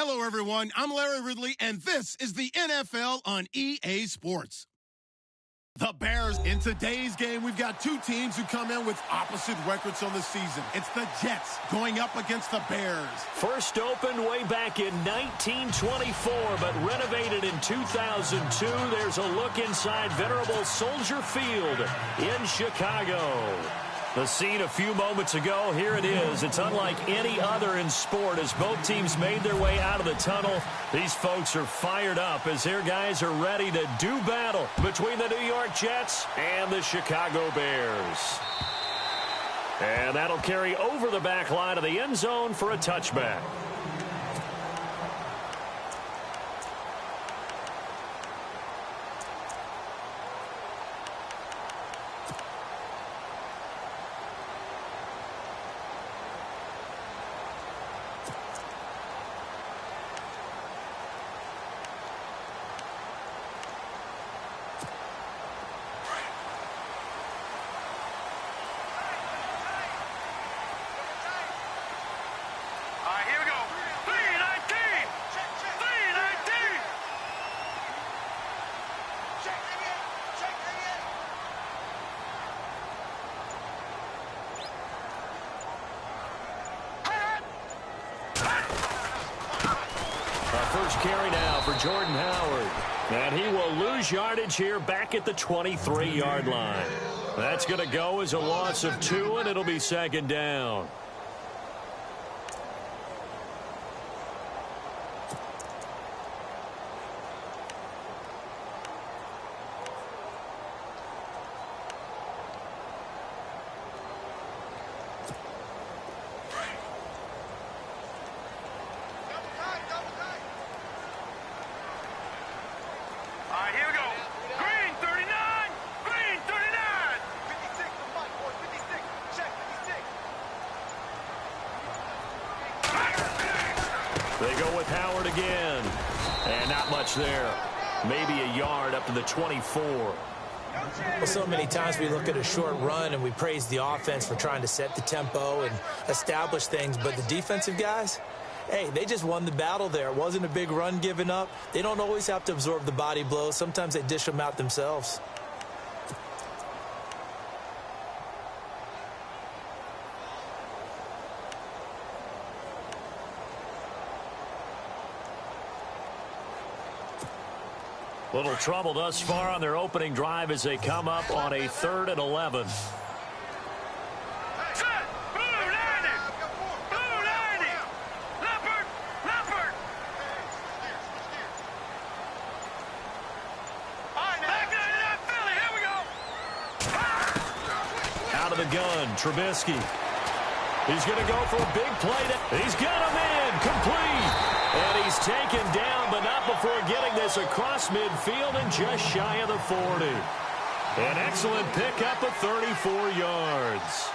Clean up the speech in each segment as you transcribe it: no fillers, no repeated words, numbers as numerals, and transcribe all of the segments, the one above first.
Hello, everyone. I'm Larry Ridley, and this is the NFL on EA Sports. The Bears, in today's game, we've got two teams who come in with opposite records on the season. It's the Jets going up against the Bears. First opened way back in 1924, but renovated in 2002. There's a look inside venerable Soldier Field in Chicago. The scene a few moments ago, here it is. It's unlike any other in sport as both teams made their way out of the tunnel. These folks are fired up as their guys are ready to do battle between the New York Jets and the Chicago Bears. And that'll carry over the back line of the end zone for a touchback. Carry now for Jordan Howard. And he will lose yardage here back at the 23-yard line. That's going to go as a loss of 2, and it'll be second down. They go with Howard again. And not much there. Maybe a yard up to the 24. Well, so many times we look at a short run and we praise the offense for trying to set the tempo and establish things. But the defensive guys, hey, they just won the battle there. It wasn't a big run given up. They don't always have to absorb the body blows. Sometimes they dish them out themselves. Little trouble thus far on their opening drive as they come up on a 3rd and 11. Out of the gun, Trubisky. He's going to go for a big play. He's got him in, complete. And he's taken down, but not before getting this across midfield and just shy of the 40. An excellent pickup of 34 yards.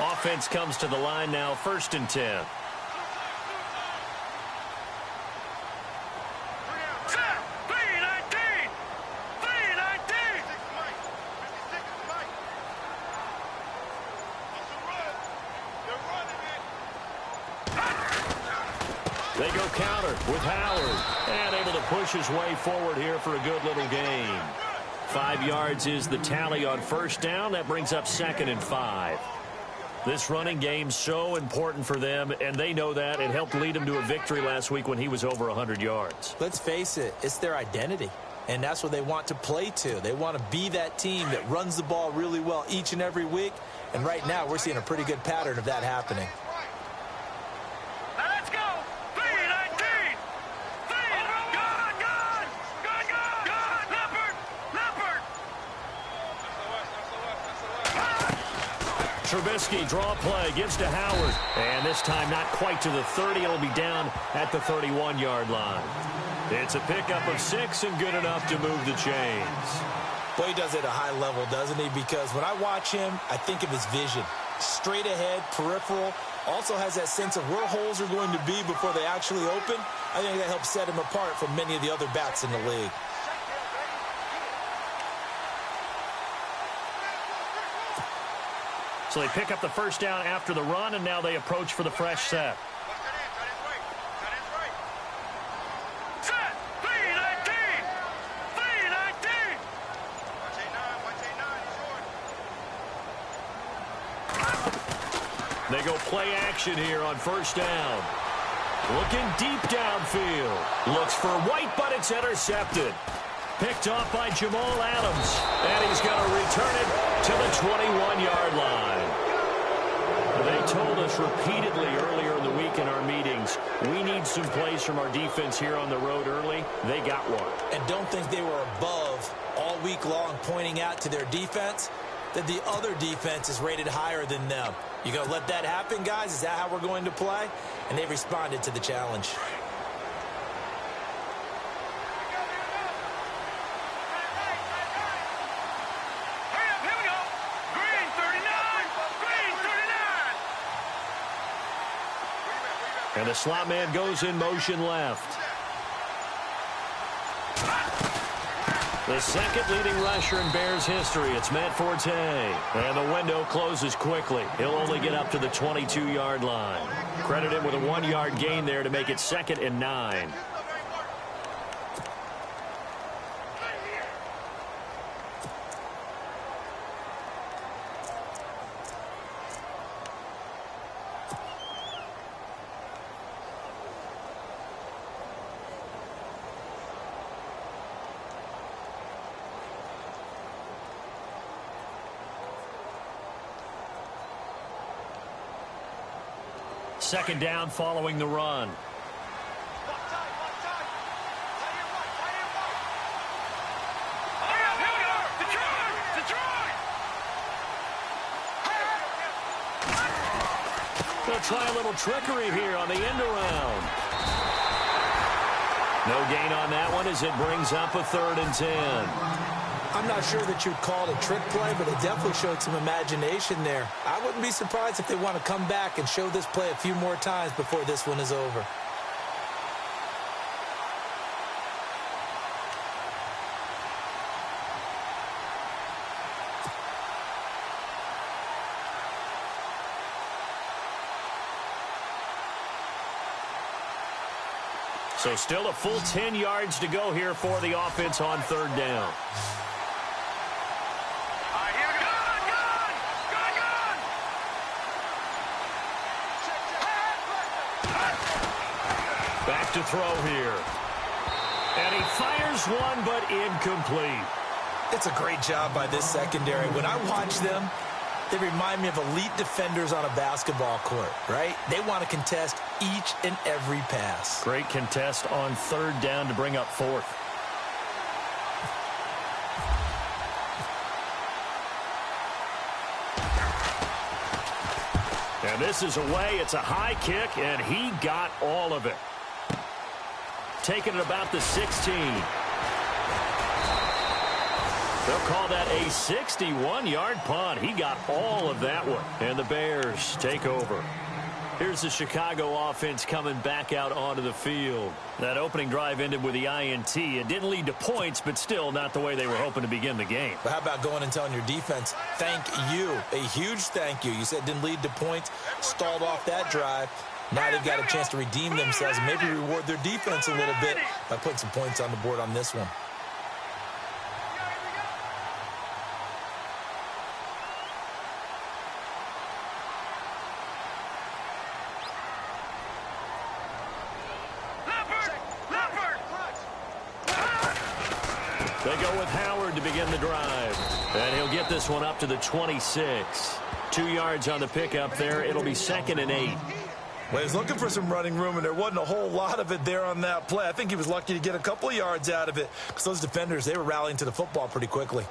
Offense comes to the line now, 1st and 10. They go counter with Howard, and able to push his way forward here for a good little gain. 5 yards is the tally on 1st down. That brings up 2nd and 5. This running game so important for them, and they know that. It helped lead them to a victory last week when he was over 100 yards. Let's face it, it's their identity, and that's what they want to play to. They want to be that team that runs the ball really well each and every week, and right now we're seeing a pretty good pattern of that happening. Trubisky, draw play, gives to Howard. And this time not quite to the 30. It'll be down at the 31-yard line. It's a pickup of 6 and good enough to move the chains. Boy, he does it at a high level, doesn't he? Because when I watch him, I think of his vision. Straight ahead, peripheral. Also has that sense of where holes are going to be before they actually open. I think that helps set him apart from many of the other backs in the league. So they pick up the first down after the run, and now they approach for the fresh set. They go play action here on first down. Looking deep downfield. Looks for White, but it's intercepted. Picked off by Jamal Adams. And he's going to return it to the 21-yard line. They told us repeatedly earlier in the week in our meetings, we need some plays from our defense here on the road early. They got one. And don't think they were above all week long pointing out to their defense that the other defense is rated higher than them. You going to let that happen, guys? Is that how we're going to play? And they responded to the challenge. And the slot man goes in motion left. The second leading rusher in Bears history. It's Matt Forte. And the window closes quickly. He'll only get up to the 22-yard line. Credit him with a 1-yard gain there to make it 2nd and 9. Second down following the run. They'll try a little trickery here on the end around. No gain on that one as it brings up a 3rd and 10. I'm not sure that you'd call it a trick play, but it definitely showed some imagination there. I wouldn't be surprised if they want to come back and show this play a few more times before this one is over. So still a full 10 yards to go here for the offense on 3rd down. Back to throw here. And he fires one, but incomplete. It's a great job by this secondary. When I watch them, they remind me of elite defenders on a basketball court, right? They want to contest each and every pass. Great contest on 3rd down to bring up 4th. And this is away. It's a high kick, and he got all of it. Taking it about the 16. They'll call that a 61-yard punt. He got all of that one. And the Bears take over. Here's the Chicago offense coming back out onto the field. That opening drive ended with the INT. It didn't lead to points, but still not the way they were hoping to begin the game. But how about going and telling your defense, thank you, a huge thank you. You said it didn't lead to points, stalled off that drive. Now they've got a chance to redeem themselves and maybe reward their defense a little bit by putting some points on the board on this one. They go with Howard to begin the drive. And he'll get this one up to the 26. 2 yards on the pickup there. It'll be 2nd and 8. Well, he was looking for some running room, and there wasn't a whole lot of it there on that play. I think he was lucky to get a couple of yards out of it because those defenders, they were rallying to the football pretty quickly.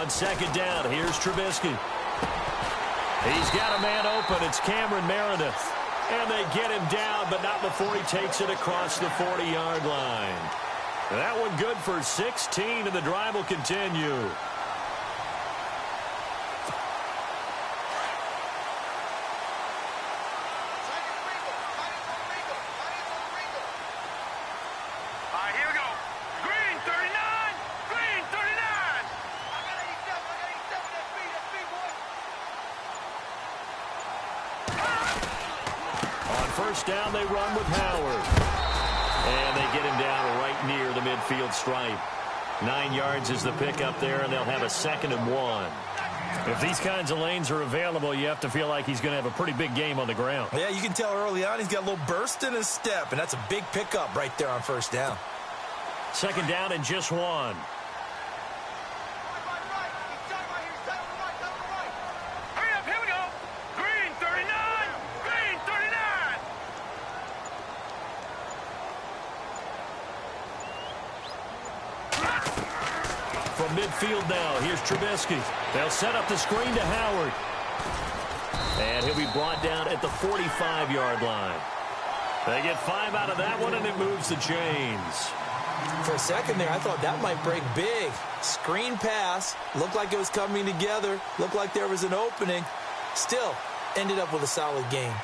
on second down. Here's Trubisky. He's got a man open. It's Cameron Meredith. And they get him down, but not before he takes it across the 40-yard line. That one good for 16, and the drive will continue. First down, they run with Howard. And they get him down right near the midfield stripe. 9 yards is the pickup there, and they'll have a 2nd and 1. If these kinds of lanes are available, you have to feel like he's going to have a pretty big game on the ground. Yeah, you can tell early on he's got a little burst in his step, and that's a big pickup right there on first down. 2nd down and just 1. From midfield now, here's Trubisky. They'll set up the screen to Howard. And he'll be brought down at the 45-yard line. They get 5 out of that one, and it moves the chains. For a second there, I thought that might break big. Screen pass. Looked like it was coming together. Looked like there was an opening. Still, ended up with a solid game.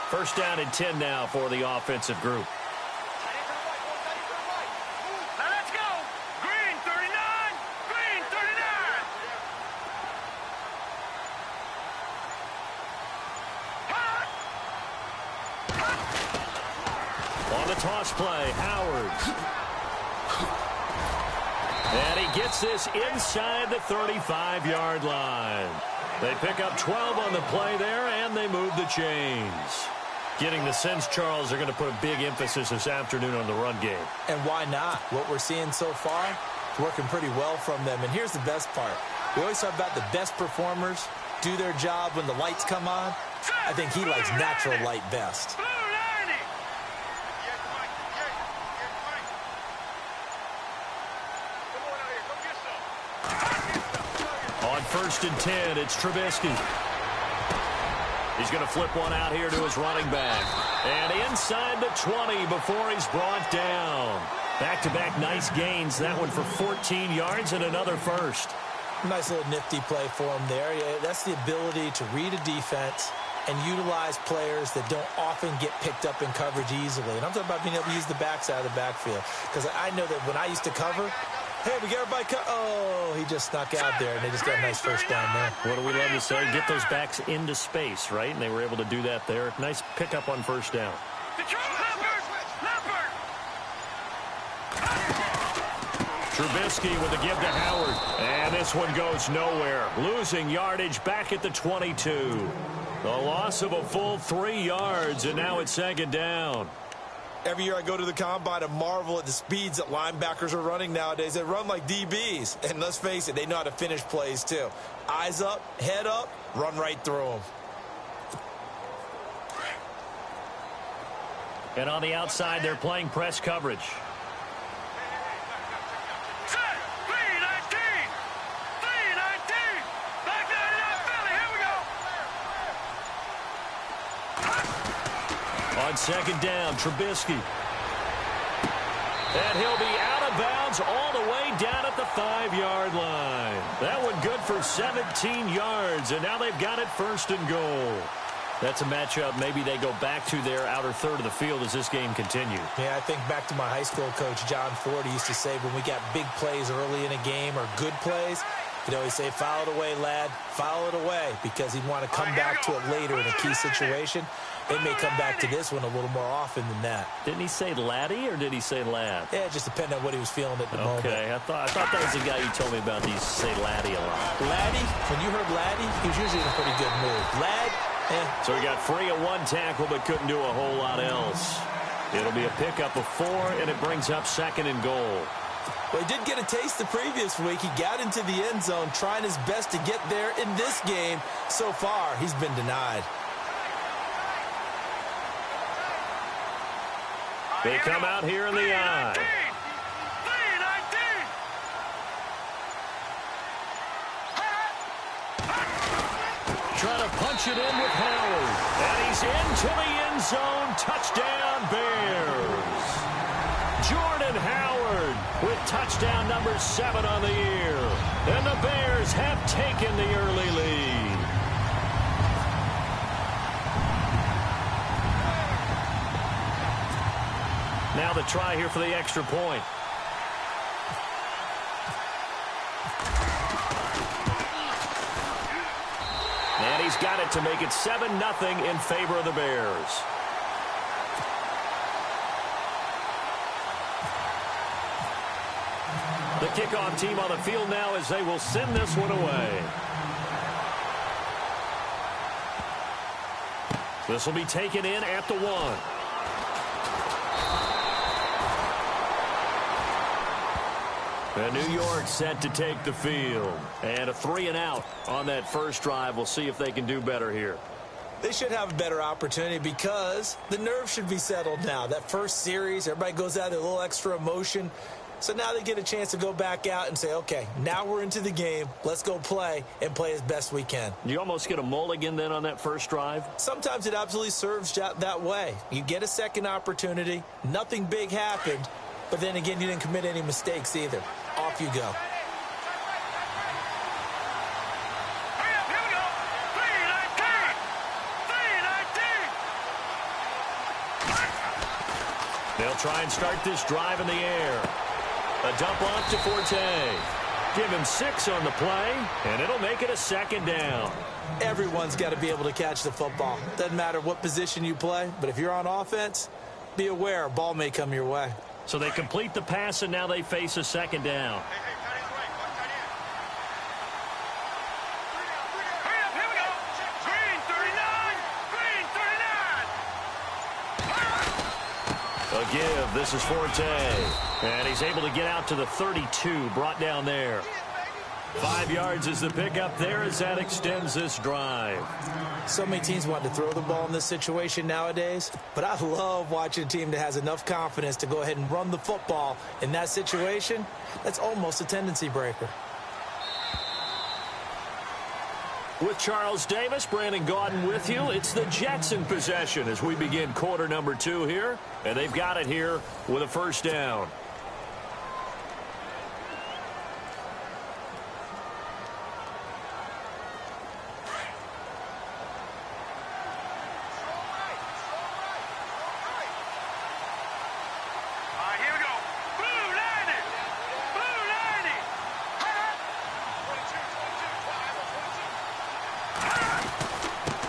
First down and 10 now for the offensive group. Now let's go. Green 39. Green 39. On the toss play, Howard. And he gets this inside the 35-yard line. They pick up 12 on the play there, and they move the chains. Getting the sense, Charles, they're going to put a big emphasis this afternoon on the run game. And why not? What we're seeing so far, it's working pretty well from them. And here's the best part. We always talk about the best performers do their job when the lights come on. I think he likes natural light best. On 1st and 10, it's Trubisky. He's going to flip one out here to his running back. And inside the 20 before he's brought down. Back-to-back nice gains. That one for 14 yards and another first. Nice little nifty play for him there. Yeah, that's the ability to read a defense and utilize players that don't often get picked up in coverage easily. And I'm talking about being able to use the backside of the backfield. Because I know that when I used to cover, hey, we get everybody oh, he just snuck out there, and they just got a nice first down there. What do we love to say? Get those backs into space, right? And they were able to do that there. Nice pickup on first down. Trubisky with a give to Howard. And this one goes nowhere. Losing yardage back at the 22. The loss of a full 3 yards, and now it's 2nd down. Every year I go to the combine and marvel at the speeds that linebackers are running nowadays. They run like DBs. And let's face it, they know how to finish plays too. Eyes up, head up, run right through them. And on the outside, they're playing press coverage. On 2nd down, Trubisky. And he'll be out of bounds all the way down at the 5-yard line. That one good for 17 yards, and now they've got it 1st and goal. That's a matchup maybe they go back to their outer third of the field as this game continues. Yeah, I think back to my high school coach, John Ford. He used to say when we got big plays early in a game or good plays, he'd always say, foul it away, lad, foul it away, because he'd want to come back to it later in a key situation. They may come back to this one a little more often than that. Didn't he say laddie or did he say lad? Yeah, it just depended on what he was feeling at the moment. Okay, I thought that was the guy you told me about. He used to say laddie a lot. Laddie, when you heard laddie, he was usually in a pretty good mood. Lad, So he got free of 1 tackle but couldn't do a whole lot else. It'll be a pickup of 4, and it brings up 2nd and goal. Well, he did get a taste the previous week. He got into the end zone, trying his best to get there in this game. So far, he's been denied. They come out here in the I. Trying to punch it in with Howard. And he's into the end zone. Touchdown, Bears. Jordan Howard with touchdown number 7 on the year. And the Bears have taken the early lead. Now the try here for the extra point. And he's got it to make it 7-0 in favor of the Bears. The kickoff team on the field now as they will send this one away. This will be taken in at the 1. And New York set to take the field. And a 3-and-out on that first drive. We'll see if they can do better here. They should have a better opportunity because the nerves should be settled now. That first series, everybody goes out with a little extra emotion. So now they get a chance to go back out and say, okay, now we're into the game. Let's go play and play as best we can. You almost get a mulligan then on that first drive? Sometimes it absolutely serves that way. You get a second opportunity. Nothing big happened. But then again, you didn't commit any mistakes either. Off you go. They'll try and start this drive in the air. A dump off to Forte. Give him 6 on the play, and it'll make it a 2nd down. Everyone's got to be able to catch the football. Doesn't matter what position you play, but if you're on offense, be aware a ball may come your way. So they complete the pass, and now they face a 2nd down. A give. This is Forte. And he's able to get out to the 32, brought down there. 5 yards is the pickup there as that extends this drive. So many teams want to throw the ball in this situation nowadays, but I love watching a team that has enough confidence to go ahead and run the football in that situation. That's almost a tendency breaker. With Charles Davis, Brandon Gaudin with you. It's the Jets in possession as we begin quarter number 2 here. And they've got it here with a 1st down.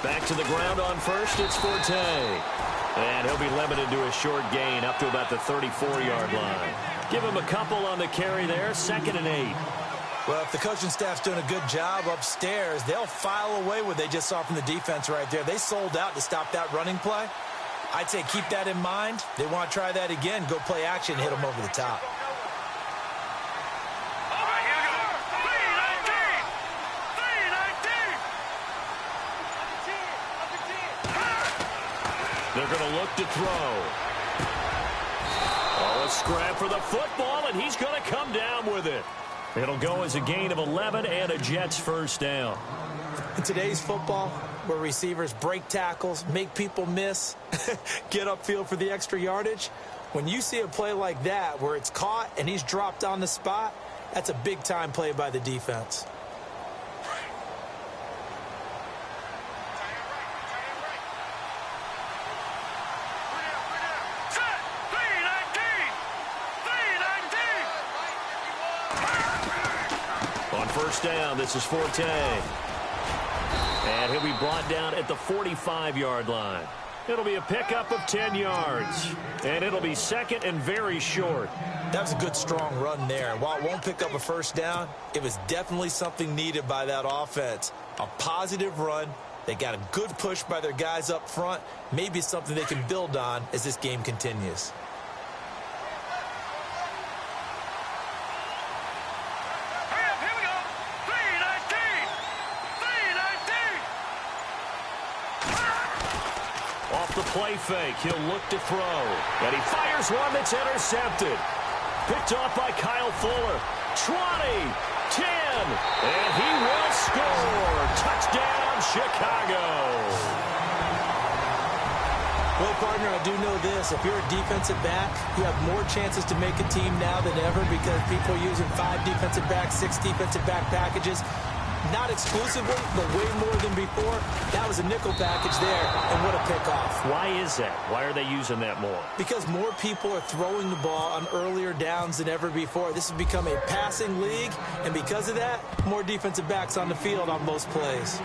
Back to the ground on first, it's Forte. And he'll be limited to a short gain up to about the 34-yard line. Give him a couple on the carry there, 2nd and 8. Well, if the coaching staff's doing a good job upstairs, they'll file away what they just saw from the defense right there. They sold out to stop that running play. I'd say keep that in mind. They want to try that again, go play action, hit them over the top. They're going to look to throw. Oh, a scrap for the football, and he's going to come down with it. It'll go as a gain of 11 and a Jets 1st down. In today's football, where receivers break tackles, make people miss, get upfield for the extra yardage, when you see a play like that where it's caught and he's dropped on the spot, that's a big-time play by the defense. On 1st down, this is Forte. And he'll be brought down at the 45-yard line. It'll be a pickup of 10 yards. And it'll be 2nd and very short. That was a good, strong run there. While it won't pick up a 1st down, it was definitely something needed by that offense. A positive run. They got a good push by their guys up front. Maybe something they can build on as this game continues. Off the play fake, he'll look to throw. And he fires one that's intercepted. Picked off by Kyle Fuller. 20, 10, and he will score. Touchdown, Chicago. Well, partner, I do know this. If you're a defensive back, you have more chances to make a team now than ever because people are using 5 defensive backs, 6 defensive back packages. Not exclusively, but way more than before. That was a nickel package there, and what a pickoff. Why is that? Why are they using that more? Because more people are throwing the ball on earlier downs than ever before. This has become a passing league, and because of that, more defensive backs on the field on most plays.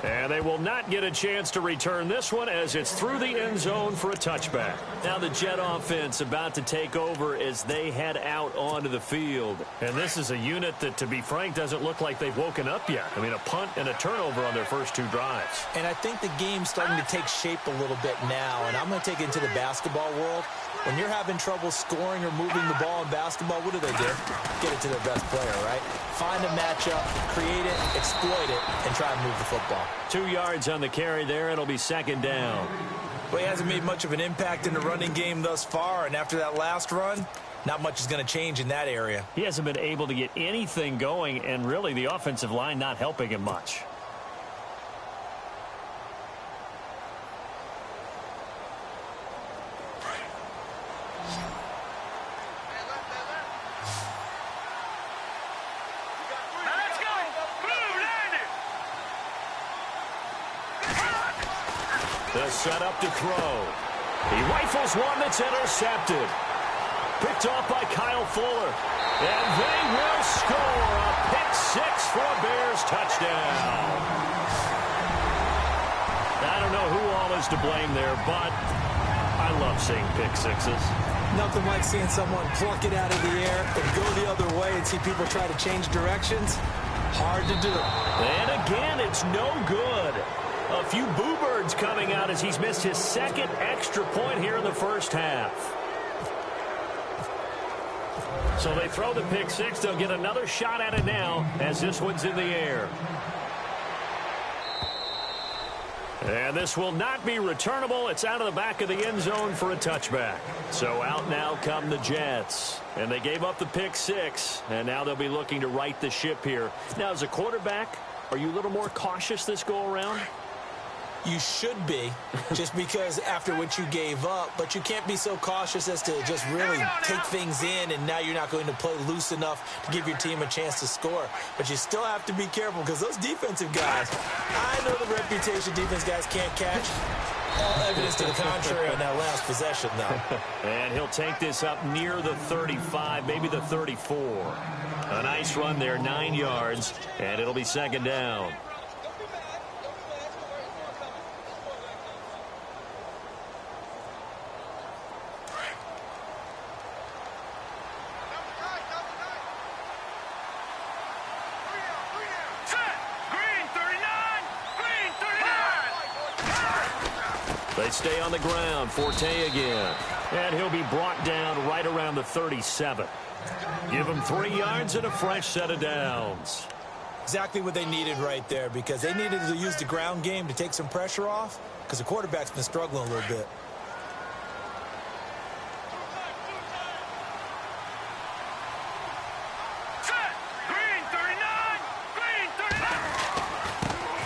And they will not get a chance to return this one as it's through the end zone for a touchback. Now the Jet offense about to take over as they head out onto the field. And this is a unit that, to be frank, doesn't look like they've woken up yet. I mean, a punt and a turnover on their first 2 drives. And I think the game's starting to take shape a little bit now, and I'm going to take it into the basketball world. When you're having trouble scoring or moving the ball in basketball, what do? Get it to their best player, right? Find a matchup, create it, exploit it, and try and move the football. 2 yards on the carry there. It'll be second down. Well, he hasn't made much of an impact in the running game thus far, and after that last run, not much is going to change in that area. He hasn't been able to get anything going, and really the offensive line not helping him much. The setup to throw. He rifles one that's intercepted. Picked off by Kyle Fuller. And they will score a pick-6 for a Bears touchdown. I don't know who all is to blame there, but I love seeing pick-6s. Nothing like seeing someone pluck it out of the air and go the other way and see people try to change directions. Hard to do. And again, it's no good. A few boo birds coming out as he's missed his 2nd extra point here in the first half. So they throw the pick-6. They'll get another shot at it now as this one's in the air. And this will not be returnable. It's out of the back of the end zone for a touchback. So out now come the Jets. And they gave up the pick-6. And now they'll be looking to right the ship here. Now, as a quarterback, are you a little more cautious this go-around? You should be, just because after what you gave up, but you can't be so cautious as to just really take things in, and now you're not going to play loose enough to give your team a chance to score. But you still have to be careful because those defensive guys, I know the reputation defense guys can't catch. All evidence to the contrary on that last possession, though. And he'll take this up near the 35, maybe the 34. A nice run there, 9 yards, and it'll be second down. They stay on the ground. Forte again. And he'll be brought down right around the 37. Give him 3 yards and a fresh set of downs. Exactly what they needed right there, because they needed to use the ground game to take some pressure off, because the quarterback's been struggling a little bit.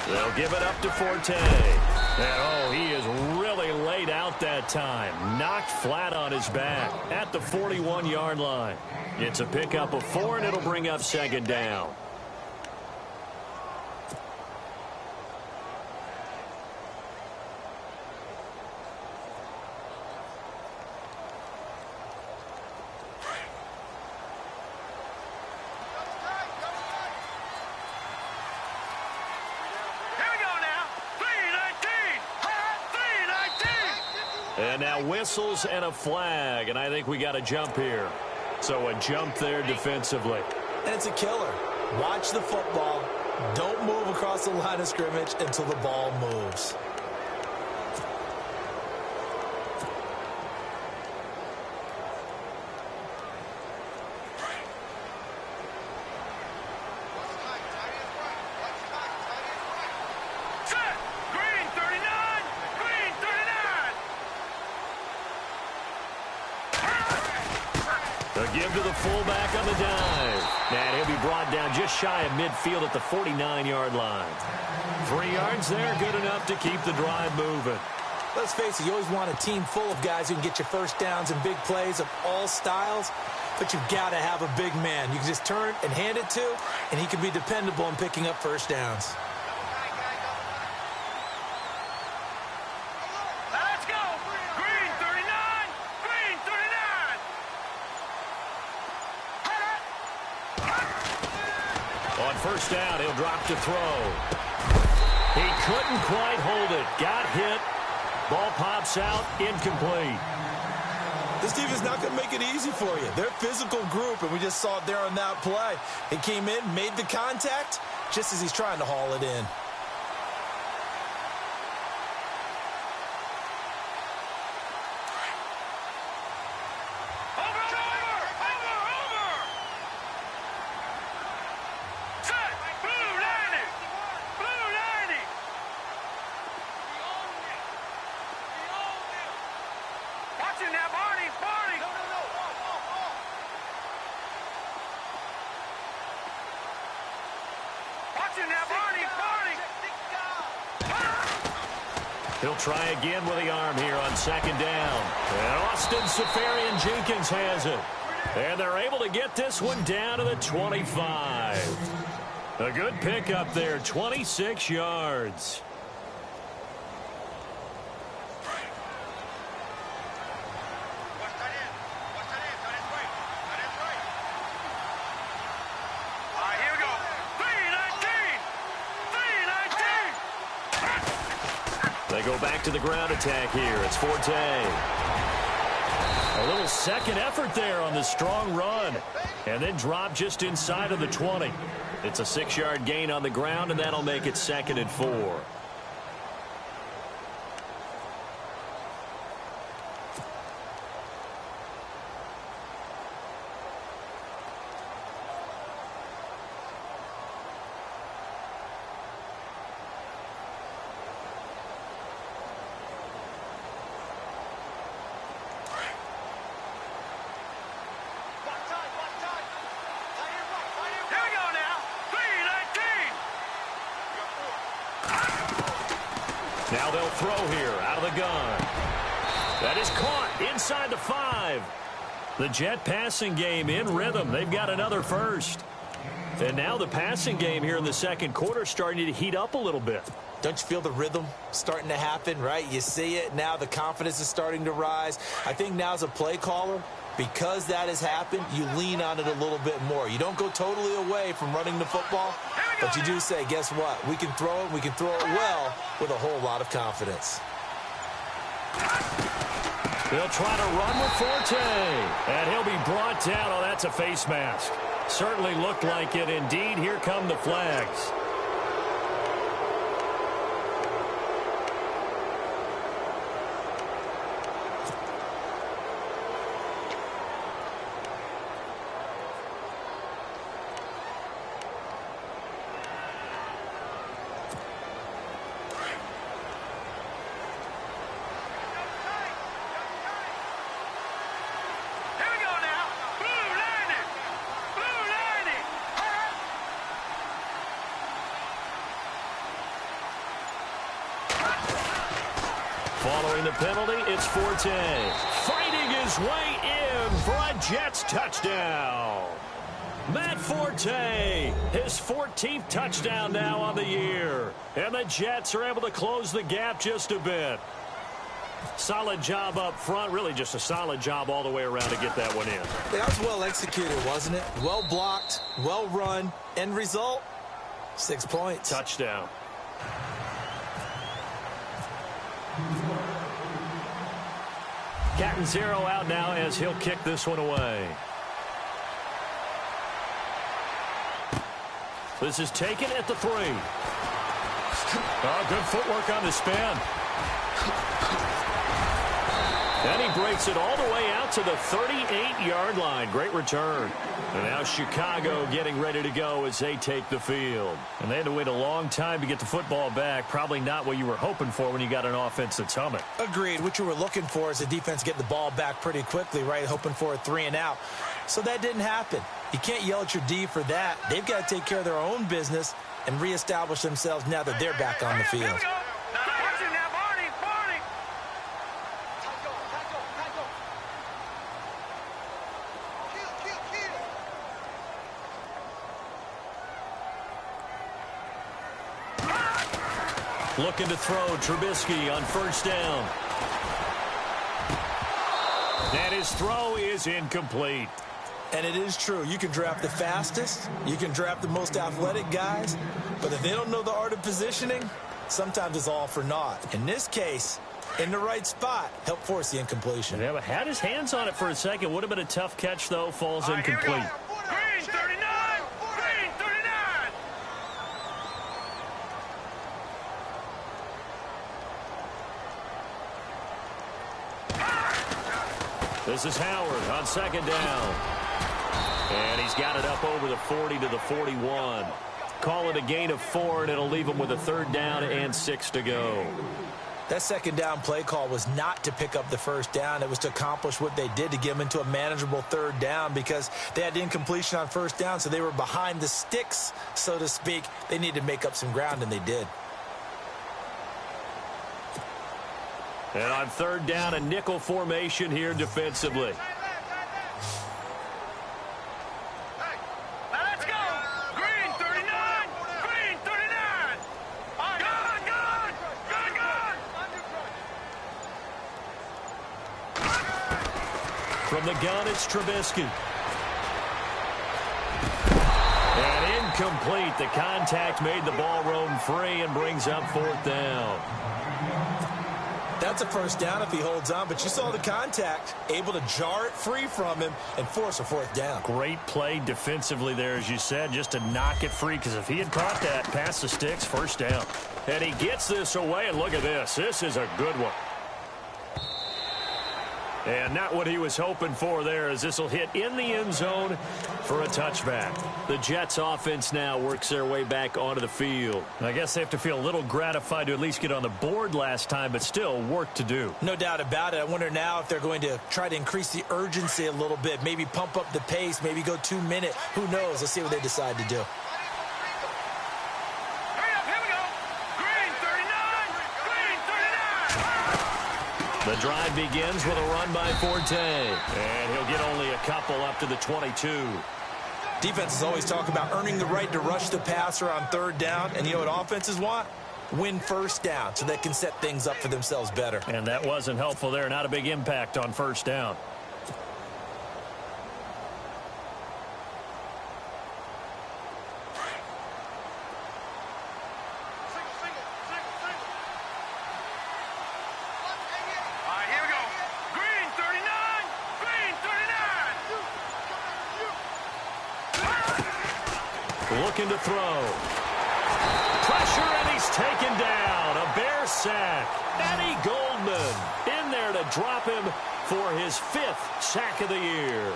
They'll give it up to Forte. And, oh, he is really laid out that time. Knocked flat on his back at the 41-yard line. It's a pickup of 4, and it'll bring up second down. And now whistles and a flag, and I think we got a jump here. So a jump there defensively. And it's a killer. Watch the football. Don't move across the line of scrimmage until the ball moves. fullback on the dive. And he'll be brought down just shy of midfield at the 49-yard line. 3 yards there, good enough to keep the drive moving. Let's face it, you always want a team full of guys who can get you first downs and big plays of all styles, but you've got to have a big man. You can just turn and hand it to, and he can be dependable in picking up first downs. Let's go. Green 39. Green 39. On first down, he'll drop to throw. He couldn't quite hold it. Got hit. Ball pops out, incomplete. This defense is not going to make it easy for you. They're a physical group, and we just saw it there on that play. He came in, made the contact, just as he's trying to haul it in. He'll try again with the arm here on second down. And Austin Safarian-Jenkins has it. And they're able to get this one down to the 25. A good pickup there, 26 yards. They go back to the ground attack here. It's Forte. A little second effort there on the strong run. And then drop just inside of the 20. It's a 6-yard gain on the ground, and that'll make it 2nd and 4. Now they'll throw here out of the gun. That is caught inside the 5. The Jet passing game in rhythm. They've got another first. And now the passing game here in the second quarter starting to heat up a little bit. Don't you feel the rhythm starting to happen, right? You see it. Now the confidence is starting to rise. I think now as a play caller, because that has happened, you lean on it a little bit more. You don't go totally away from running the football, but you do say, guess what? We can throw it. We can throw it well with a whole lot of confidence. They'll try to run with Forte. And he'll be brought down. Oh, that's a face mask. Certainly looked like it. Indeed, here come the flags. Following the penalty, it's Forte. Fighting his way in for a Jets touchdown. Matt Forte, his 14th touchdown now on the year. And the Jets are able to close the gap just a bit. Solid job up front. Really just a solid job all the way around to get that one in. That was well executed, wasn't it? Well blocked, well run. End result, 6 points. Touchdown. Catanzaro out now as he'll kick this one away. This is taken at the 3. Oh, good footwork on the spin. And he breaks it all the way out to the 38-yard line. Great return. And now Chicago getting ready to go as they take the field. And they had to wait a long time to get the football back. Probably not what you were hoping for when you got an offense that's humming. Agreed. What you were looking for is the defense get the ball back pretty quickly, right? Hoping for a 3-and-out. So that didn't happen. You can't yell at your D for that. They've got to take care of their own business and reestablish themselves now that they're back on the field. Looking to throw Trubisky on first down. And his throw is incomplete. And it is true. You can draft the fastest. You can draft the most athletic guys. But if they don't know the art of positioning, sometimes it's all for naught. In this case, in the right spot, help force the incompletion. Yeah, but had his hands on it for a second. Would have been a tough catch, though. Falls incomplete. Green 39! Green 39! This is Howard on second down. And he's got it up over the 40 to the 41. Call it a gain of 4, and it'll leave him with a third down and 6 to go. That second down play call was not to pick up the first down. It was to accomplish what they did to get them into a manageable third down because they had incompletion on first down, so they were behind the sticks, so to speak. They needed to make up some ground, and they did. And on third down, a nickel formation here defensively. Now let's go! Green 39! Green 39! Gun! Gun! Gun! Gun! From the gun, it's Trubisky. And incomplete. The contact made the ball roam free and brings up fourth down. That's a first down if he holds on, but you saw the contact, able to jar it free from him and force a fourth down. Great play defensively there, as you said, just to knock it free, because if he had caught that past the sticks, first down. And he gets this away, and look at this. This is a good one. And not what he was hoping for there, as this will hit in the end zone for a touchback. The Jets offense now works their way back onto the field. I guess they have to feel a little gratified to at least get on the board last time, but still work to do. No doubt about it. I wonder now if they're going to try to increase the urgency a little bit, maybe pump up the pace, maybe go 2 minute. Who knows? Let's see what they decide to do. The drive begins with a run by Forte. And he'll get only a couple up to the 22. Defenses always talk about earning the right to rush the passer on third down. And you know what offenses want? Win first down so they can set things up for themselves better. And that wasn't helpful there. Not a big impact on first down. Looking to throw. Pressure, and he's taken down. A Bear sack. Eddie Goldman in there to drop him for his 5th sack of the year.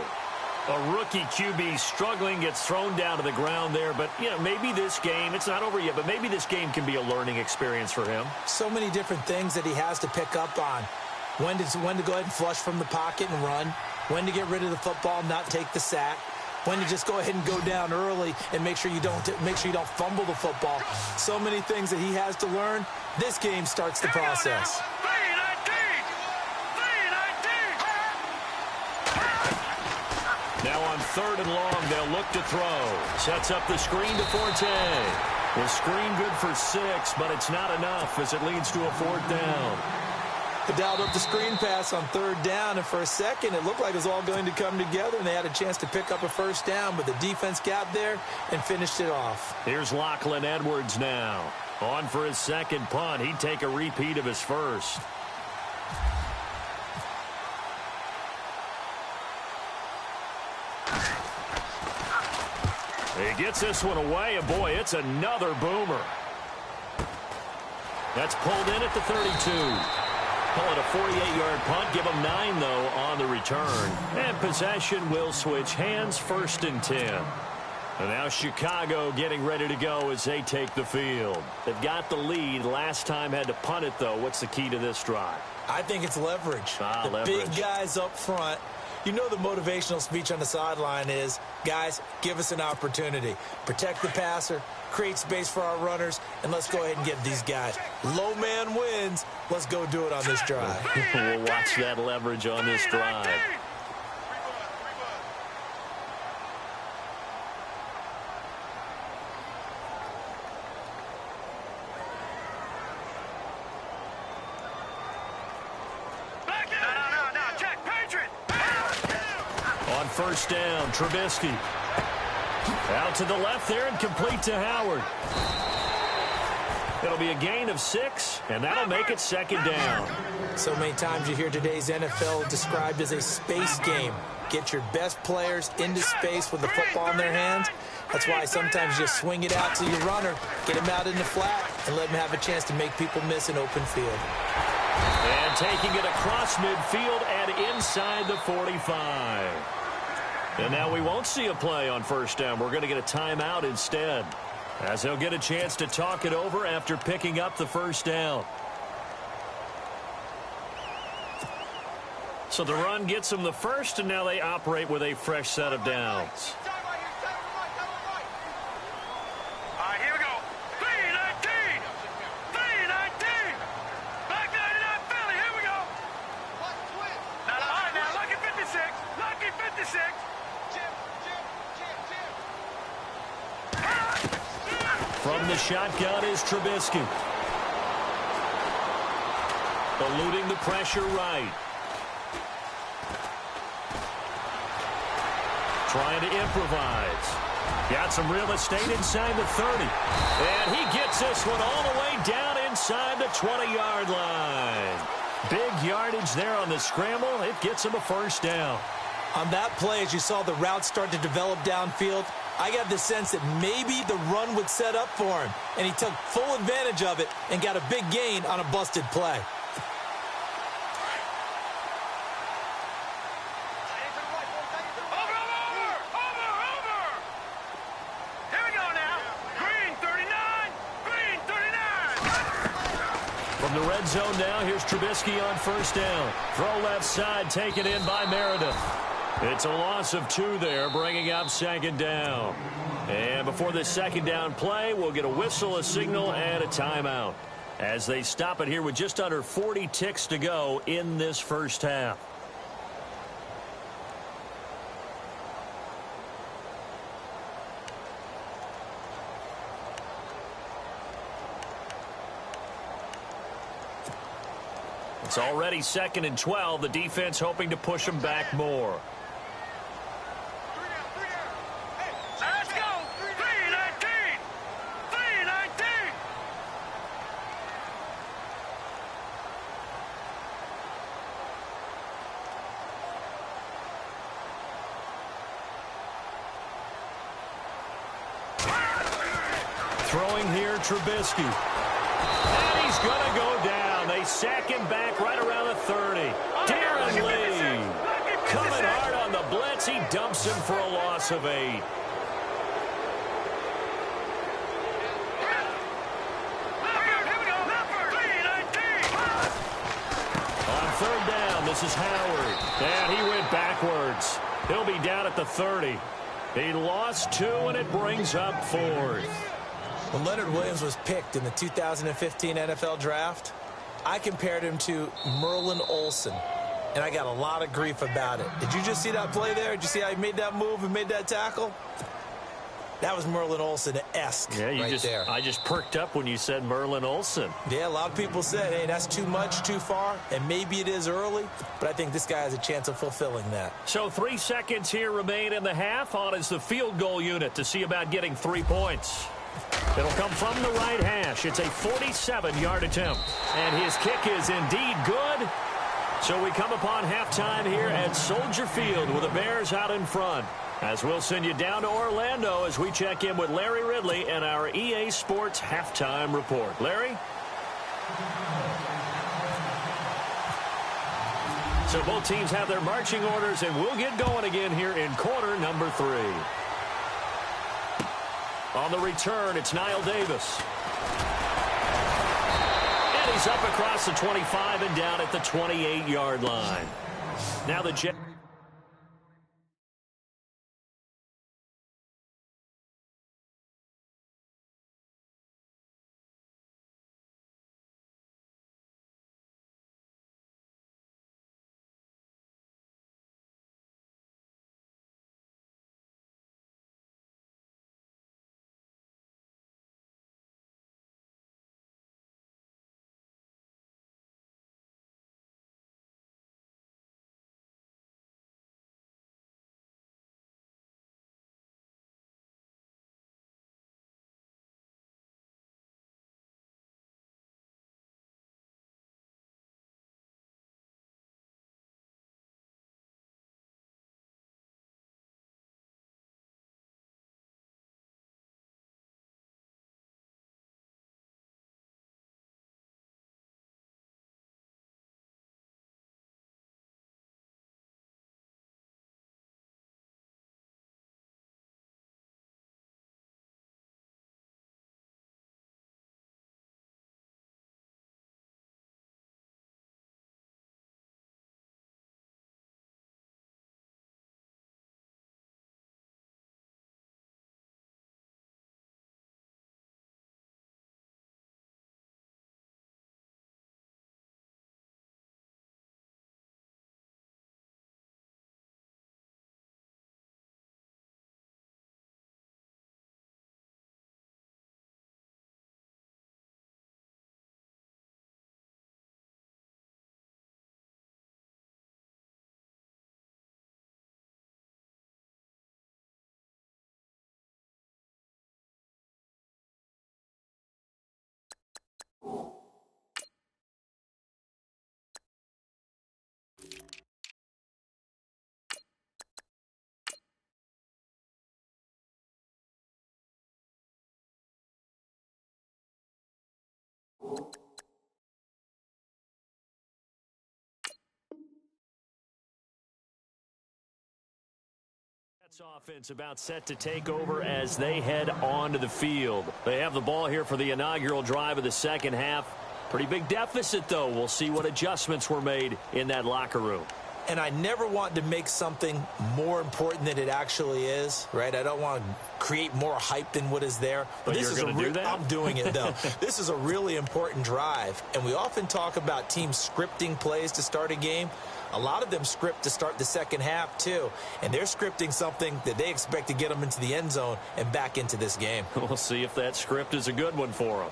A rookie QB struggling, gets thrown down to the ground there. But, you know, maybe this game, it's not over yet, but maybe this game can be a learning experience for him. So many different things that he has to pick up on. When to go ahead and flush from the pocket and run. When to get rid of the football, not take the sack. When to just go ahead and go down early and make sure you don't fumble the football. So many things that he has to learn. This game starts the process. Now on third and long, they'll look to throw. Sets up the screen to Forte. The screen good for 6, but it's not enough as it leads to a fourth down. They dialed up the screen pass on third down, and for a second, it looked like it was all going to come together, and they had a chance to pick up a first down, but the defense got there and finished it off. Here's Lachlan Edwards now. On for his second punt. He'd take a repeat of his first. He gets this one away, and boy, it's another boomer. That's pulled in at the 32. Call it a 48-yard punt. Give them 9, though, on the return. And possession will switch hands, 1st and 10. And now Chicago getting ready to go as they take the field. They've got the lead. Last time had to punt it, though. What's the key to this drive? I think it's leverage. Big guys up front. You know the motivational speech on the sideline is, guys, give us an opportunity. Protect the passer, create space for our runners, and let's go ahead and get these guys. Low man wins. Let's go do it on this drive. We'll watch that leverage on this drive. On 1st down, Trubisky. Out to the left there and complete to Howard. It'll be a gain of 6, and that'll make it 2nd down. So many times you hear today's NFL described as a space game. Get your best players into space with the football in their hands. That's why sometimes you just swing it out to your runner, get him out in the flat, and let him have a chance to make people miss an open field. And taking it across midfield and inside the 45. And now we won't see a play on 1st down. We're going to get a timeout instead, as they'll get a chance to talk it over after picking up the 1st down. So the run gets them the first, and now they operate with a fresh set of downs. Here we go. 319. 319. Back 99 Philly. Here we go. All right, now, lucky 56. Lucky 56. From the shotgun is Trubisky. Eluding the pressure right. Trying to improvise. Got some real estate inside the 30. And he gets this one all the way down inside the 20-yard line. Big yardage there on the scramble. It gets him a 1st down. On that play, as you saw the route start to develop downfield, I got the sense that maybe the run would set up for him, and he took full advantage of it and got a big gain on a busted play. Here we go now. Green 39. Green 39. From the red zone now, here's Trubisky on 1st down. Throw left side, taken in by Meredith. It's a loss of 2 there, bringing up 2nd down. And before this 2nd down play, we'll get a whistle, a signal, and a timeout, as they stop it here with just under 40 ticks to go in this 1st half. It's already 2nd and 12. The defense hoping to push them back more. Let's go. 319. 319. Throwing here, Trubisky. And he's going to go down. They sack him back right around the 30. Darren Lee coming hard on the blitz. He dumps him for a loss of 8. On 3rd down, this is Howard. And he went backwards. He'll be down at the 30. He lost 2, and it brings up 4th. When Leonard Williams was picked in the 2015 NFL Draft, I compared him to Merlin Olsen, and I got a lot of grief about it. Did you just see that play there? Did you see how he made that move and made that tackle? That was Merlin Olsen-esque there. I just perked up when you said Merlin Olsen. Yeah, a lot of people said, hey, that's too much, too far, and maybe it is early, but I think this guy has a chance of fulfilling that. So 3 seconds here remain in the half. On is the field goal unit to see about getting 3 points. It'll come from the right hash. It's a 47-yard attempt. And his kick is indeed good. So we come upon halftime here at Soldier Field with the Bears out in front. As we'll send you down to Orlando as we check in with Larry Ridley and our EA Sports halftime report. Larry? So both teams have their marching orders, and we'll get going again here in quarter number 3. On the return, it's Niall Davis. And he's up across the 25 and down at the 28-yard line. Now the Jets. Offense about set to take over as they head onto the field. They have the ball here for the inaugural drive of the second half. Pretty big deficit, though. We'll see what adjustments were made in that locker room. And I never want to make something more important than it actually is, right? I don't want to create more hype than what is there. But this you're going to do that? I'm doing it, though. This is a really important drive. And we often talk about teams scripting plays to start a game. A lot of them script to start the second half, too. And they're scripting something that they expect to get them into the end zone and back into this game. We'll see if that script is a good one for them.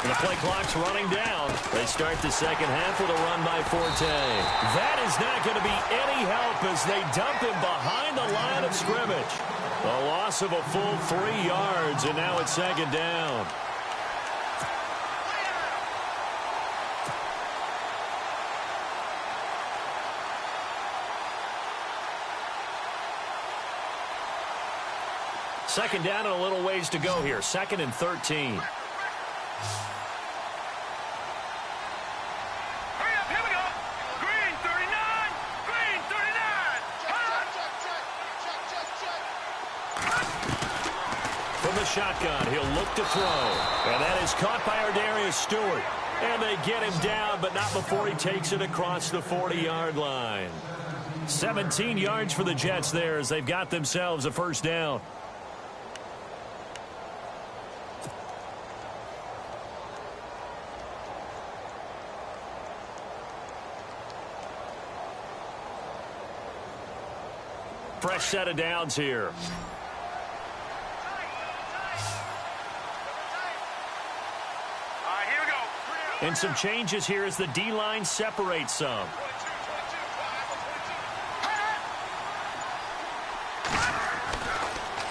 The play clock's running down. They start the second half with a run by Forte. That is not going to be any help as they dump him behind the line of scrimmage. A loss of a full 3 yards, and now it's second down. Second down and a little ways to go here. 2nd and 13. Shotgun. He'll look to throw. And that is caught by Ardarius Stewart. And they get him down, but not before he takes it across the 40-yard line. 17 yards for the Jets there as they've got themselves a first down. Fresh set of downs here. And some changes here as the D-line separates some.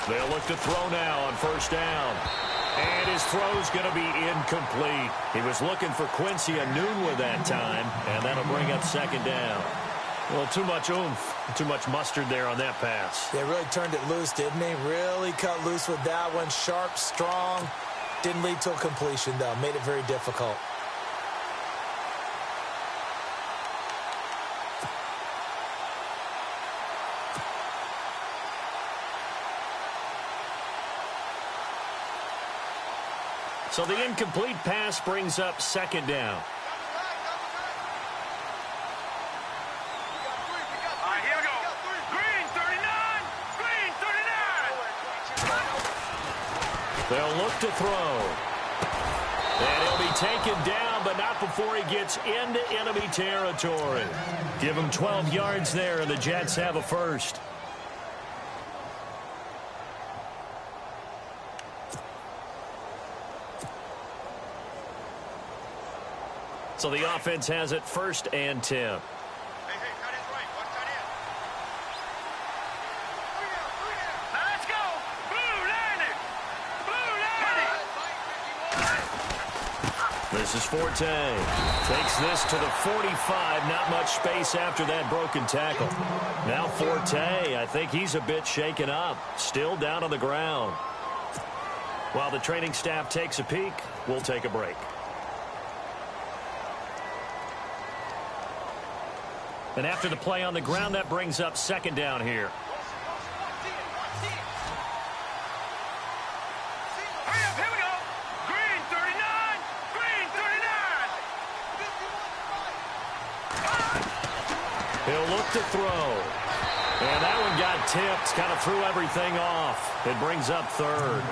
They'll look to throw now on first down. And his throw's going to be incomplete. He was looking for Quincy Enunwa that time, and that'll bring up second down. Well, too much oomph, too much mustard there on that pass. They really turned it loose, didn't they? Really cut loose with that one. Sharp, strong. Didn't lead to a completion, though. Made it very difficult. So the incomplete pass brings up second down. All right, here we go. Green 39. Green 39. They'll look to throw. And he'll be taken down, but not before he gets into enemy territory. Give him 12 yards there, and the Jets have a first. So the offense has it 1st and 10. Hey, tight end's right. Watch tight end. Now let's go. Blue landed. Blue landed. This is Forte. Takes this to the 45. Not much space after that broken tackle. Now Forte, I think he's a bit shaken up. Still down on the ground. While the training staff takes a peek, we'll take a break. And after the play on the ground, that brings up second down here. Hurry up, here we go. Green 39. Green 39. He'll look to throw. And that one got tipped, kind of threw everything off. It brings up third.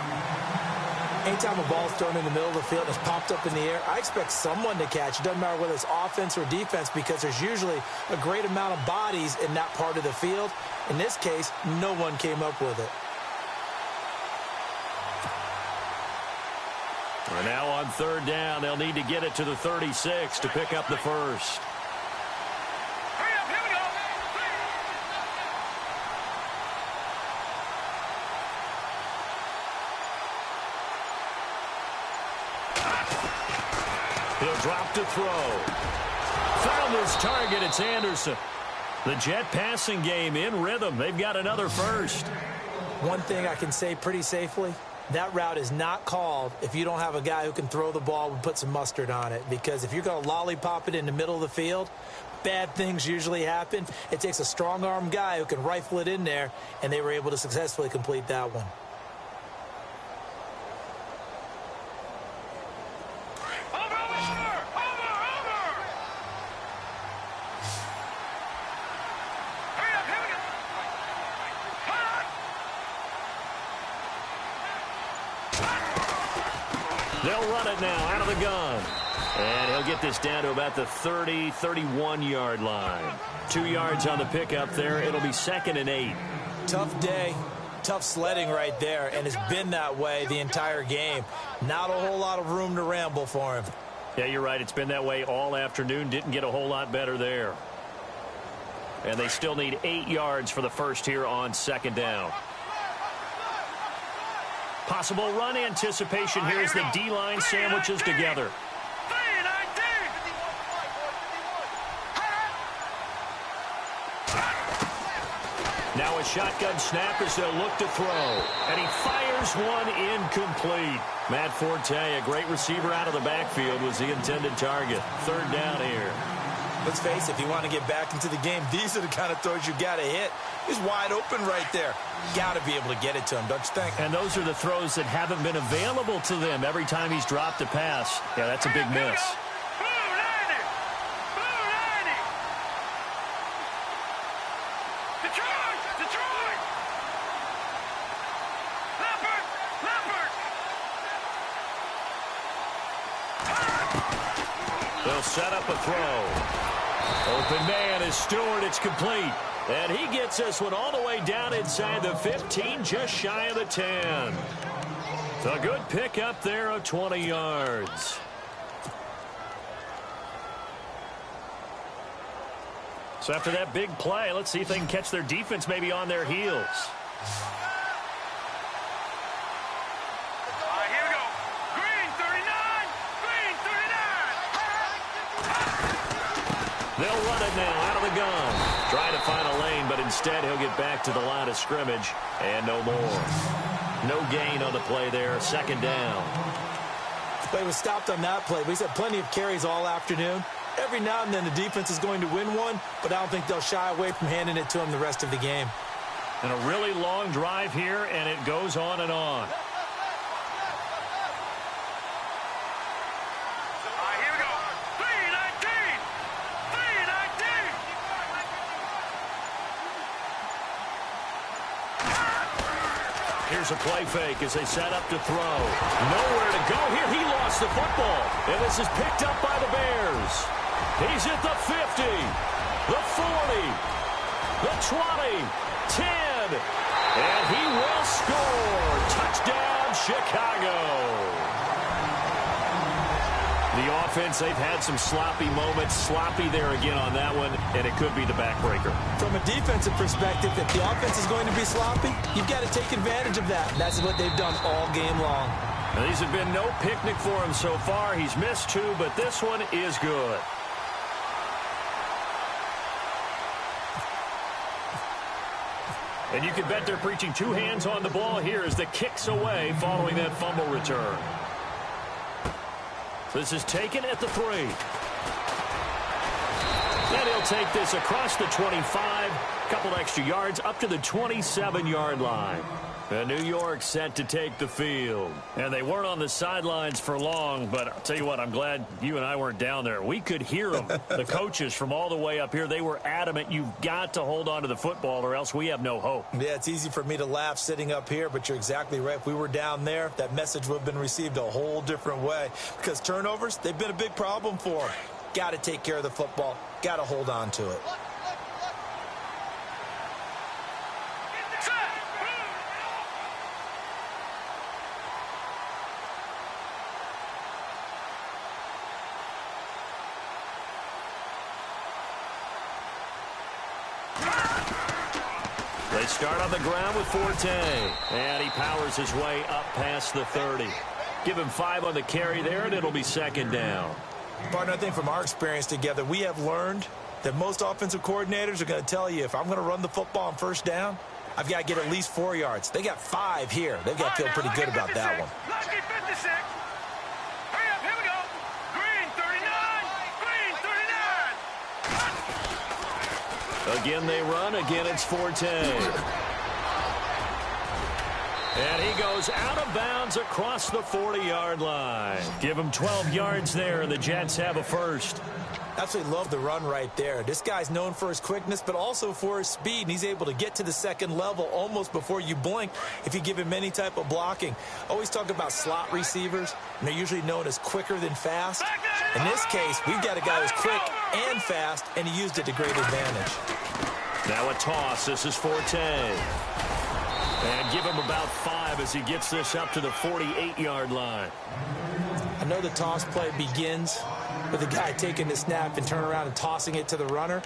Anytime a ball is thrown in the middle of the field and it's popped up in the air, I expect someone to catch. It doesn't matter whether it's offense or defense because there's usually a great amount of bodies in that part of the field. In this case, no one came up with it. And now on third down, they'll need to get it to the 36 to pick up the first. Hurry up, here we go. He'll drop to throw. Found his target. It's Anderson. The Jet passing game in rhythm. They've got another first. One thing I can say pretty safely, that route is not called if you don't have a guy who can throw the ball and put some mustard on it. Because if you're going to lollipop it in the middle of the field, bad things usually happen. It takes a strong-arm guy who can rifle it in there, and they were able to successfully complete that one. They'll run it now out of the gun. And he'll get this down to about the 30, 31-yard line. 2 yards on the pickup there. It'll be 2nd and 8. Tough day. Tough sledding right there, and it's been that way the entire game. Not a whole lot of room to ramble for him. Yeah, you're right. It's been that way all afternoon. Didn't get a whole lot better there. And they still need 8 yards for the first here on 2nd down. Possible run anticipation here as the D-line sandwiches together. Now a shotgun snap as they'll look to throw. And he fires one incomplete. Matt Forte, a great receiver out of the backfield, was the intended target. 3rd down here. Let's face it, if you want to get back into the game, these are the kind of throws you got to hit. He's wide open right there. Got to be able to get it to him, don't you think? And those are the throws that haven't been available to them every time he's dropped a pass. Yeah, that's a big miss. They'll set up a throw. Open man is Stewart. It's complete. And he gets this one all the way down inside the 15, just shy of the 10. A good pickup there of 20 yards. So after that big play, let's see if they can catch their defense maybe on their heels. They'll run it now out of the gun. Trying to find a lane, but instead he'll get back to the line of scrimmage. And no more. No gain on the play there. Second down. Play was stopped on that play. But he's had plenty of carries all afternoon. Every now and then the defense is going to win one, but I don't think they'll shy away from handing it to him the rest of the game. And a really long drive here, and it goes on and on. Here we go. 319. 319. Here's a play fake as they set up to throw. Nowhere to go here. He lost the football. And this is picked up by the Bears. He's at the 50, the 40, the 20, 10. And he will score. Touchdown, Chicago. The offense, they've had some sloppy moments. Sloppy there again on that one, and it could be the backbreaker. From a defensive perspective, if the offense is going to be sloppy, you've got to take advantage of that. And that's what they've done all game long. Now, these have been no picnic for him so far. He's missed two, but this one is good. And you can bet they're preaching two hands on the ball here as the kick's away following that fumble return. This is taken at the 3. And he'll take this across the 25. Couple extra yards up to the 27-yard line. And New York set to take the field. And they weren't on the sidelines for long, but I'll tell you what, I'm glad you and I weren't down there. We could hear them. The coaches from all the way up here, they were adamant, you've got to hold on to the football or else we have no hope. Yeah, it's easy for me to laugh sitting up here, but you're exactly right. If we were down there, that message would have been received a whole different way. Because turnovers, they've been a big problem for them. Got to take care of the football. Got to hold on to it. They start on the ground with Forte. And he powers his way up past the 30. Give him 5 on the carry there, and it'll be second down. Partner, I think from our experience together, we have learned that most offensive coordinators are going to tell you, if I'm going to run the football on first down, I've got to get at least 4 yards. They got 5 here. They've got to feel pretty good about that one. Lucky 56. Hurry up, here we go. Green 39. Green 39. Again they run. Again it's Forte. And he goes out of bounds across the 40-yard line. Give him 12 yards there, and the Jets have a first. Absolutely love the run right there. This guy's known for his quickness, but also for his speed, and he's able to get to the second level almost before you blink if you give him any type of blocking. Always talk about slot receivers, and they're usually known as quicker than fast. In this case, we've got a guy who's quick and fast, and he used it to great advantage. Now a toss. This is Forte. And give him about 5 as he gets this up to the 48-yard line. I know the toss play begins with the guy taking the snap and turn around and tossing it to the runner.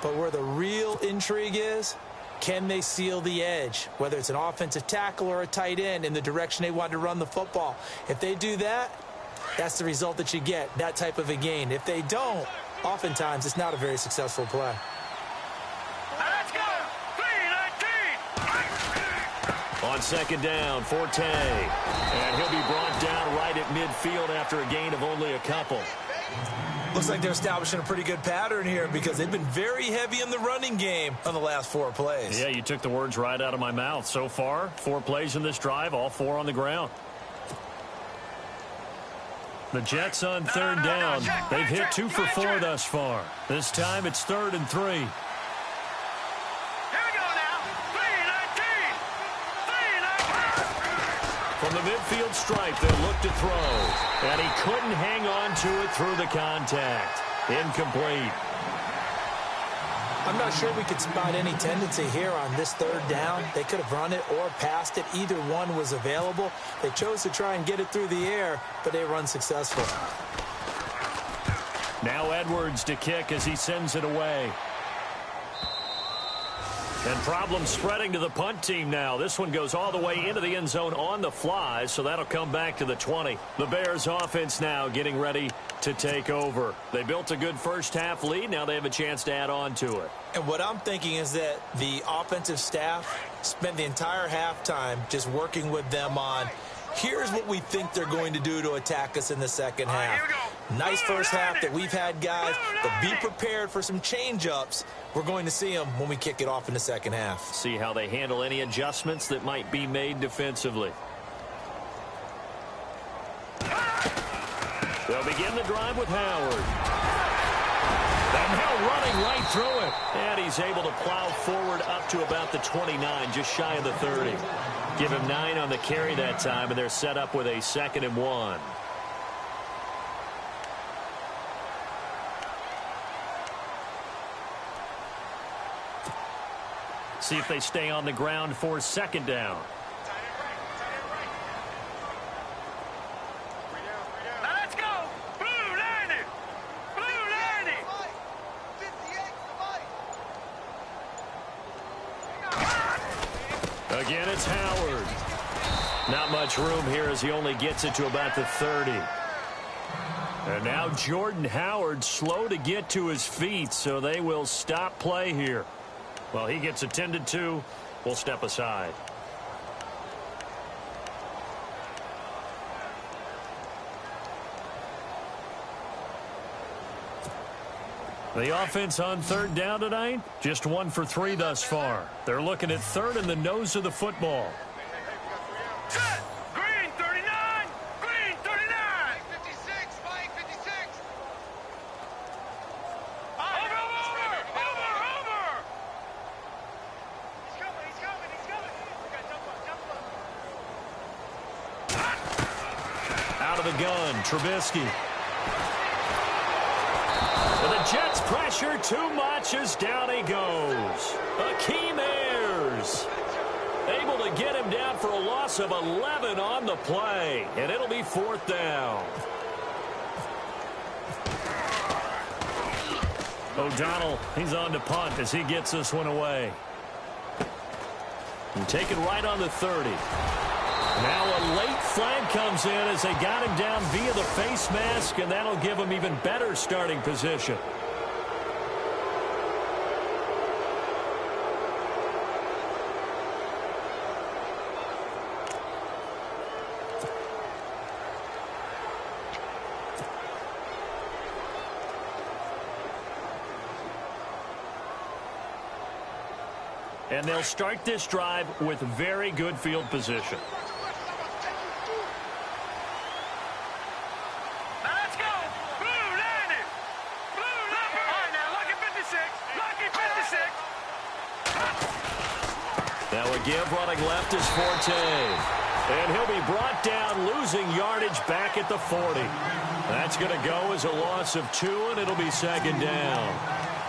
But where the real intrigue is, can they seal the edge, whether it's an offensive tackle or a tight end, in the direction they want to run the football? If they do that, that's the result that you get, that type of a gain. If they don't, oftentimes it's not a very successful play. Let's go. 319. On second down, Forte. And he'll be brought down right at midfield after a gain of only a couple. Looks like they're establishing a pretty good pattern here because they've been very heavy in the running game on the last 4 plays. Yeah, you took the words right out of my mouth. So far, 4 plays in this drive, all 4 on the ground. The Jets on third down. They've hit 2 for 4 thus far. This time it's 3rd and 3. From the midfield stripe, they look to throw. And he couldn't hang on to it through the contact. Incomplete. I'm not sure we could spot any tendency here on this 3rd down. They could have run it or passed it. Either one was available. They chose to try and get it through the air, but they were unsuccessful. Now Edwards to kick as he sends it away. And problems spreading to the punt team now. This one goes all the way into the end zone on the fly, so that'll come back to the 20. The Bears offense now getting ready to take over. They built a good first half lead. Now they have a chance to add on to it. And what I'm thinking is that the offensive staff spent the entire halftime just working with them on, here's what we think they're going to do to attack us in the second half. Nice first half that we've had, guys, but be prepared for some change-ups. We're going to see them when we kick it off in the second half. See how they handle any adjustments that might be made defensively. They'll begin the drive with Howard. And now running right through it. And he's able to plow forward up to about the 29, just shy of the 30. Give him 9 on the carry that time, and they're set up with a 2nd and 1. See if they stay on the ground for 2nd down. Now let's go! Blue 90! Blue 90! Again, it's Howard. Not much room here as he only gets it to about the 30. And now Jordan Howard slow to get to his feet, so they will stop play here. Well, he gets attended to. We'll step aside. The offense on 3rd down tonight, just 1 for 3 thus far. They're looking at 3rd in the nose of the football. Set! Green 39! Green 39! 56! Flying 56! Over! He's coming! Out of the gun, Trubisky. And the Jets pressure too much as down he goes. Akeem Ayers able to get him down for a loss of 11 on the play. And it'll be 4th down. O'Donnell, he's on to punt as he gets this one away. And take it right on the 30. Now a late flag comes in as they got him down via the face mask, and that'll give him even better starting position. And they'll start this drive with very good field position. Now let's go! Blue 90! Blue 90! All right, now, lucky 56! Lucky 56! Now a give running left is Forte. And he'll be brought down, losing yardage back at the 40. That's going to go as a loss of 2, and it'll be 2nd down.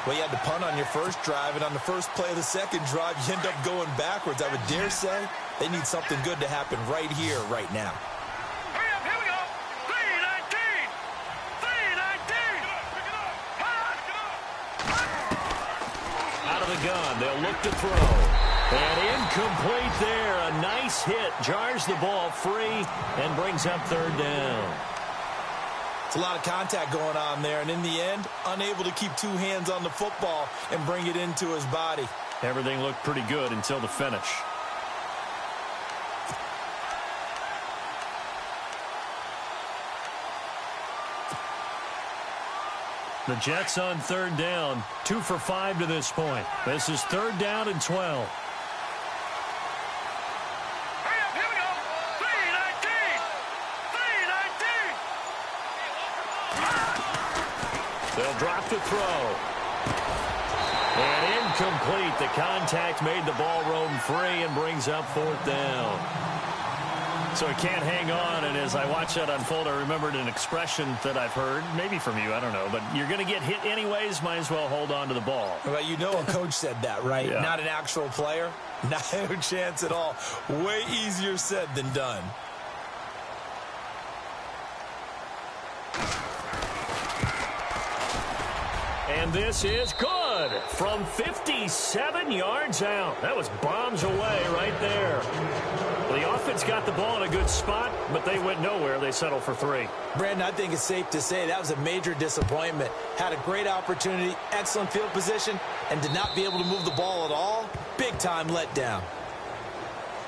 Well, you had to punt on your first drive, and on the first play of the second drive, you end up going backwards. I would dare say they need something good to happen right here, right now. Hurry up, here we go! 319! 319! Out of the gun, they'll look to throw. And incomplete there. A nice hit. Jars the ball free and brings up 3rd down. It's a lot of contact going on there, and in the end, unable to keep 2 hands on the football and bring it into his body. Everything looked pretty good until the finish. The Jets on 3rd down, 2 for 5 to this point. This is 3rd down and 12. Hurry up, here we go! 319! 319! They'll drop to throw. And incomplete. The contact made the ball roam free and brings up 4th down. So he can't hang on, and as I watch that unfold, I remembered an expression that I've heard, maybe from you, I don't know, but you're going to get hit anyways, might as well hold on to the ball. Well, you know a coach said that, right? Yeah. Not an actual player. No chance at all. Way easier said than done. And this is good. good from 57 yards out. That was bombs away right there. The offense got the ball in a good spot, but they went nowhere. They settled for 3. Brandon, I think it's safe to say that was a major disappointment. Had a great opportunity, excellent field position, and did not be able to move the ball at all. Big-time letdown.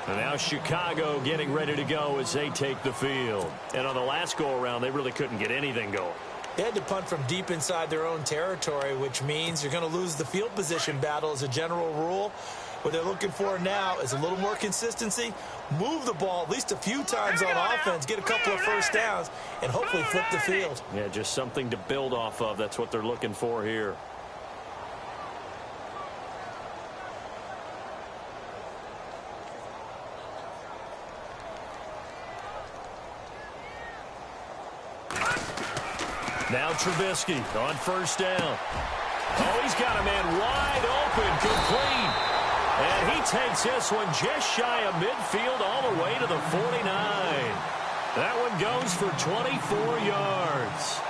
And now Chicago getting ready to go as they take the field. And on the last go-around, they really couldn't get anything going. They had to punt from deep inside their own territory, which means you're going to lose the field position battle as a general rule. What they're looking for now is a little more consistency, move the ball at least a few times on offense, get a couple of first downs, and hopefully flip the field. Yeah, just something to build off of. That's what they're looking for here. Now Trubisky on first down. Oh, he's got a man wide open, complete. And he takes this one just shy of midfield all the way to the 49. That one goes for 24 yards.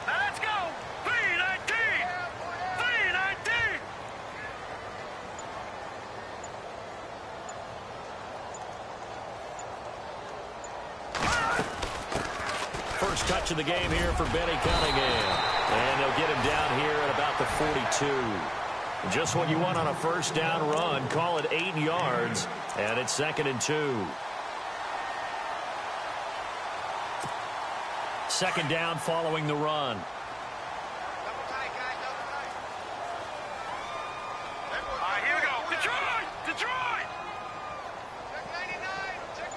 Let's go. 319. 319. First touch of the game here for Benny Cunningham. And they'll get him down here at about the 42. Just what you want on a first down run. Call it 8 yards. And it's 2nd and 2. Second down following the run. Double tight, guys. Double tight. All right, here we go. Detroit. Detroit. Check 99. Check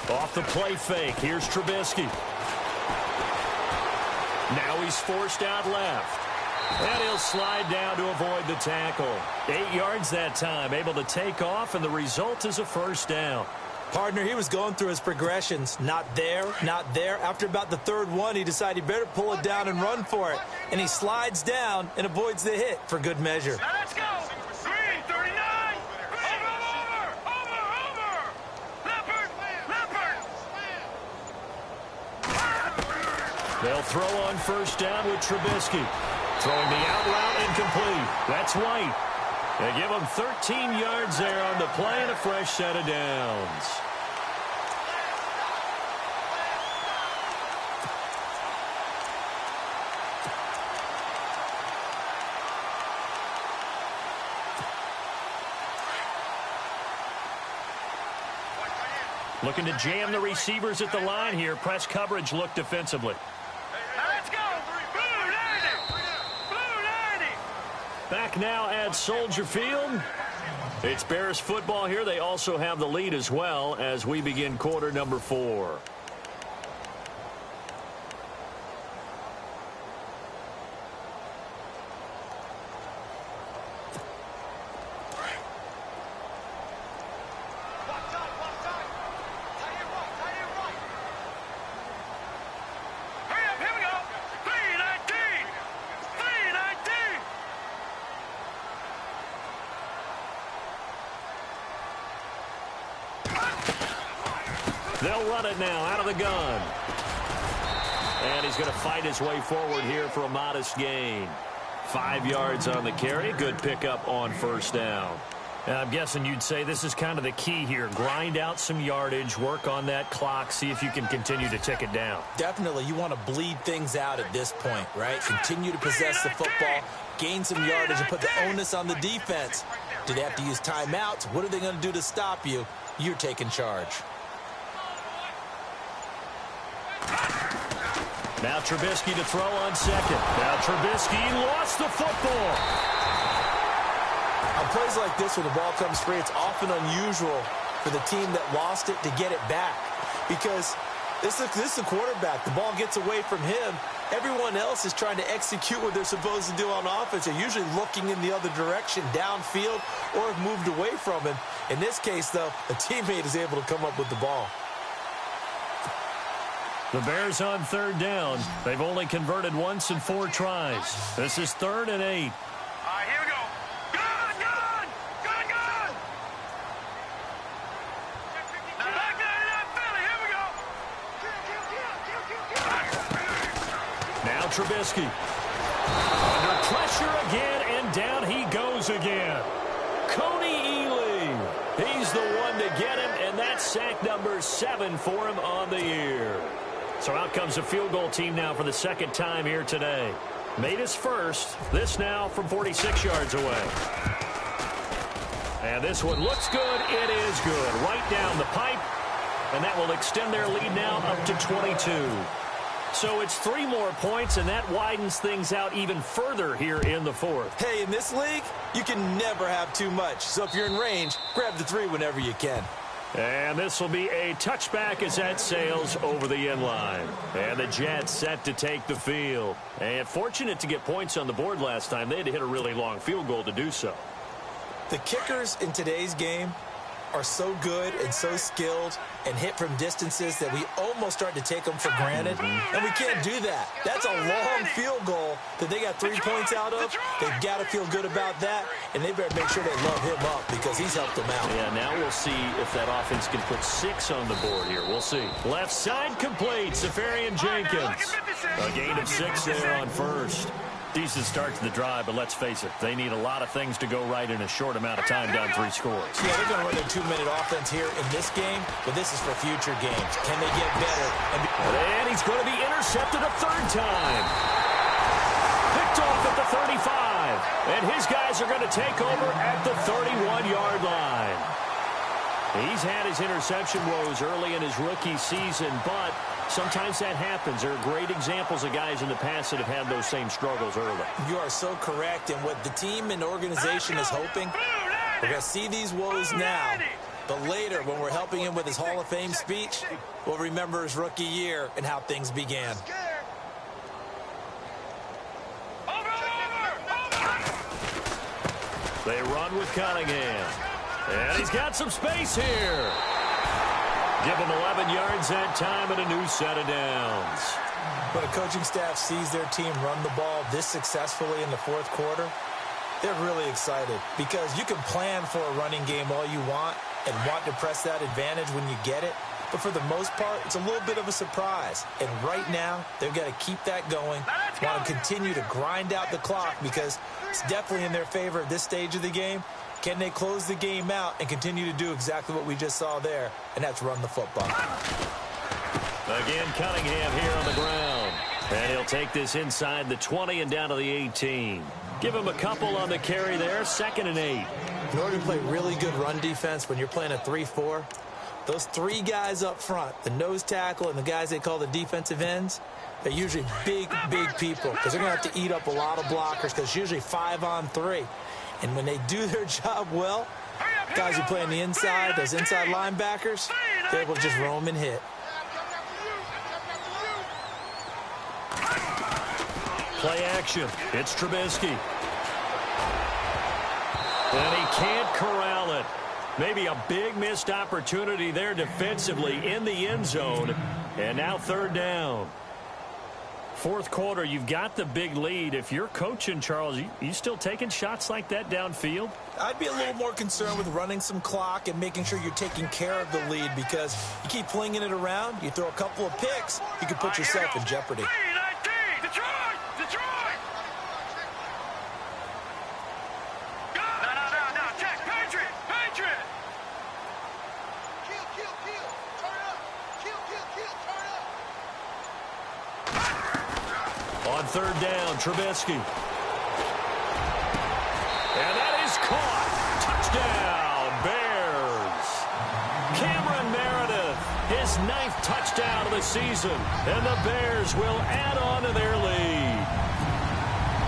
99. Off the play fake. Here's Trubisky. Now he's forced out left. And he'll slide down to avoid the tackle. 8 yards that time. Able to take off, and the result is a first down. Partner, he was going through his progressions. Not there, not there. After about the third one, he decided he better pull it down and run for it. And he slides down and avoids the hit for good measure. Now let's go. 339. Over. Leopard. They'll throw on first down with Trubisky. Throwing the out route incomplete. That's White. They give him 13 yards there on the play and a fresh set of downs. Looking to jam the receivers at the line here. Press coverage look defensively. Let's go. Blue 90. Back now at Soldier Field. It's Bears football here. They also have the lead as well as we begin quarter number 4. They'll run it now out of the gun. And he's going to fight his way forward here for a modest gain. 5 yards on the carry. Good pickup on first down. And I'm guessing you'd say this is kind of the key here. Grind out some yardage, work on that clock, see if you can continue to tick it down. Definitely, you want to bleed things out at this point, right? Continue to possess the football, gain some yardage, and put the onus on the defense. Do they have to use timeouts? What are they going to do to stop you? You're taking charge. Now Trubisky to throw on second. Now Trubisky lost the football. On plays like this where the ball comes free, it's often unusual for the team that lost it to get it back. Because this is the quarterback. The ball gets away from him. Everyone else is trying to execute what they're supposed to do on offense. They're usually looking in the other direction, downfield, or have moved away from him. In this case, though, a teammate is able to come up with the ball. The Bears on 3rd down. They've only converted once in 4 tries. This is 3rd and 8. All right, here we go. Gun! Now back 99 Philly, here we go. Now Trubisky. Under pressure again, and down he goes again. Coney Ealy. He's the one to get him, and that's sack number 7 for him on the year. So out comes a field goal team now for the 2nd time here today. Made his first. This now from 46 yards away. And this one looks good. It is good. Right down the pipe. And that will extend their lead now up to 22. So it's 3 more points, and that widens things out even further here in the 4th. Hey, in this league, you can never have too much. So if you're in range, grab the 3 whenever you can. And this will be a touchback as that sails over the end line. And the Jets set to take the field. And fortunate to get points on the board last time. They had to hit a really long field goal to do so. The kickers in today's game are so good and so skilled and hit from distances that we almost start to take them for granted. And we can't do that. That's a long field goal that they got 3 points out of. They've got to feel good about that, and they better make sure they love him up because he's helped them out. Yeah, now we'll see if that offense can put 6 on the board here. We'll see. Left side complete, Safarian Jenkins. A gain of 6 there on first. Decent start to the drive, but let's face it, they need a lot of things to go right in a short amount of time down 3 scores. Yeah, they're going to run their 2-minute offense here in this game, but this is for future games. Can they get better? And he's going to be intercepted a 3rd time. Picked off at the 35. And his guys are going to take over at the 31-yard line. He's had his interception woes early in his rookie season, but sometimes that happens. There are great examples of guys in the past that have had those same struggles early. You are so correct, and what the team and organization is hoping, we're going to see these woes now, but later when we're helping him with his Hall of Fame speech, we'll remember his rookie year and how things began. They run with Cunningham. And he's got some space here. Give him 11 yards that time and a new set of downs. When a coaching staff sees their team run the ball this successfully in the 4th quarter, they're really excited because you can plan for a running game all you want and want to press that advantage when you get it. But for the most part, it's a little bit of a surprise. And right now, they've got to keep that going, want to continue to grind out the clock because it's definitely in their favor at this stage of the game. Can they close the game out and continue to do exactly what we just saw there, and that's run the football. Again, Cunningham here on the ground. And he'll take this inside the 20 and down to the 18. Give him a couple on the carry there, 2nd and 8. In order to play really good run defense when you're playing a 3-4, those 3 guys up front, the nose tackle and the guys they call the defensive ends, they're usually big, big people because they're going to have to eat up a lot of blockers because it's usually 5-on-3. And when they do their job well, guys who play on the inside, those inside linebackers, they're able to just roam and hit. Play action. It's Trubisky. And he can't corral it. Maybe a big missed opportunity there defensively in the end zone. And now 3rd down. 4th quarter, you've got the big lead. If you're coaching, Charles, you still taking shots like that downfield? I'd be a little more concerned with running some clock and making sure you're taking care of the lead because you keep flinging it around, you throw a couple of picks, you could put yourself in jeopardy. Detroit! No, check, Patriot! Kill, turn up! Kill, turn up! On 3rd down, Trubisky. And that is caught. Touchdown, Bears. Cameron Meredith, his 9th touchdown of the season. And the Bears will add on to their lead.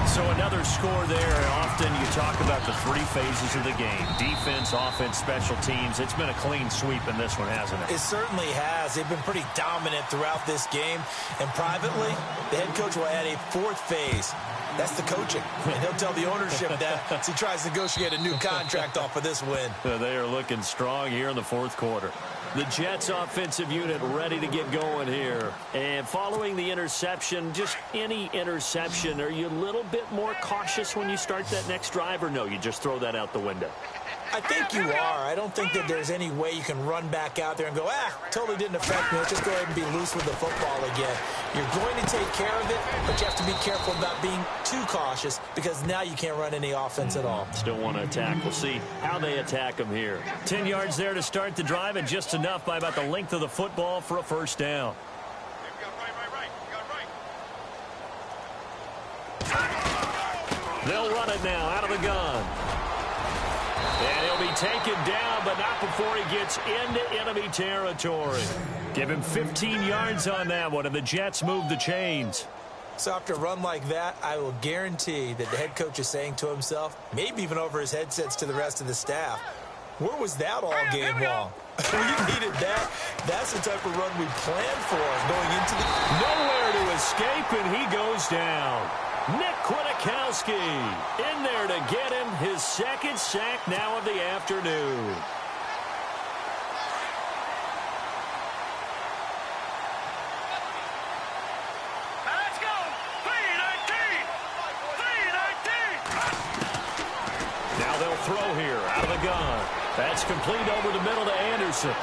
So another score there. Often you talk about the 3 phases of the game. Defense, offense, special teams. It's been a clean sweep in this one, hasn't it? It certainly has. They've been pretty dominant throughout this game. And privately, the head coach will add a 4th phase. That's the coaching. And he'll tell the ownership that as he tries to negotiate a new contract off of this win. They are looking strong here in the 4th quarter. The Jets offensive unit ready to get going here. And following the interception, just any interception, are you a little bit more cautious when you start that next drive, or no, you just throw that out the window? I think you are. I don't think that there's any way you can run back out there and go, totally didn't affect me. Let's just go ahead and be loose with the football again. You're going to take care of it, but you have to be careful about being too cautious because now you can't run any offense at all. Still want to attack. We'll see how they attack them here. 10 yards there to start the drive, and just enough by about the length of the football for a first down. They'll run it now out of the gun. And he'll be taken down, but not before he gets into enemy territory. Give him 15 yards on that one, and the Jets move the chains. So after a run like that, I will guarantee that the head coach is saying to himself, maybe even over his headsets to the rest of the staff, where was that all game long? We needed that. That's the type of run we planned for going into the... Nowhere to escape, and he goes down. Nick Kwiatkowski in there to get him his second sack now of the afternoon. Let's go! 319! 319! Now they'll throw here out of the gun. That's complete over the middle to Anderson.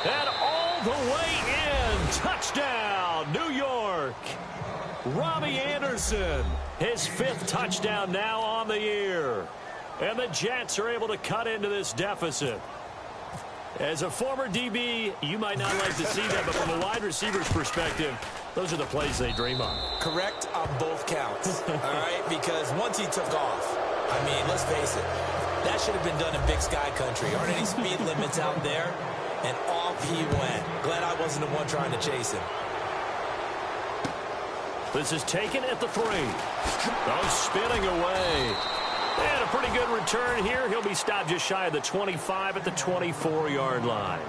And all the way in. Touchdown, New York. Robbie Anderson, his 5th touchdown now on the year. And the Jets are able to cut into this deficit. As a former DB, you might not like to see that, but from a wide receiver's perspective, those are the plays they dream of. Correct on both counts, all right? Because once he took off, I mean, let's face it, that should have been done in Big Sky Country. Aren't any speed limits out there? And off he went. Glad I wasn't the one trying to chase him. This is taken at the 3. Oh, spinning away. And a pretty good return here. He'll be stopped just shy of the 25 at the 24-yard line.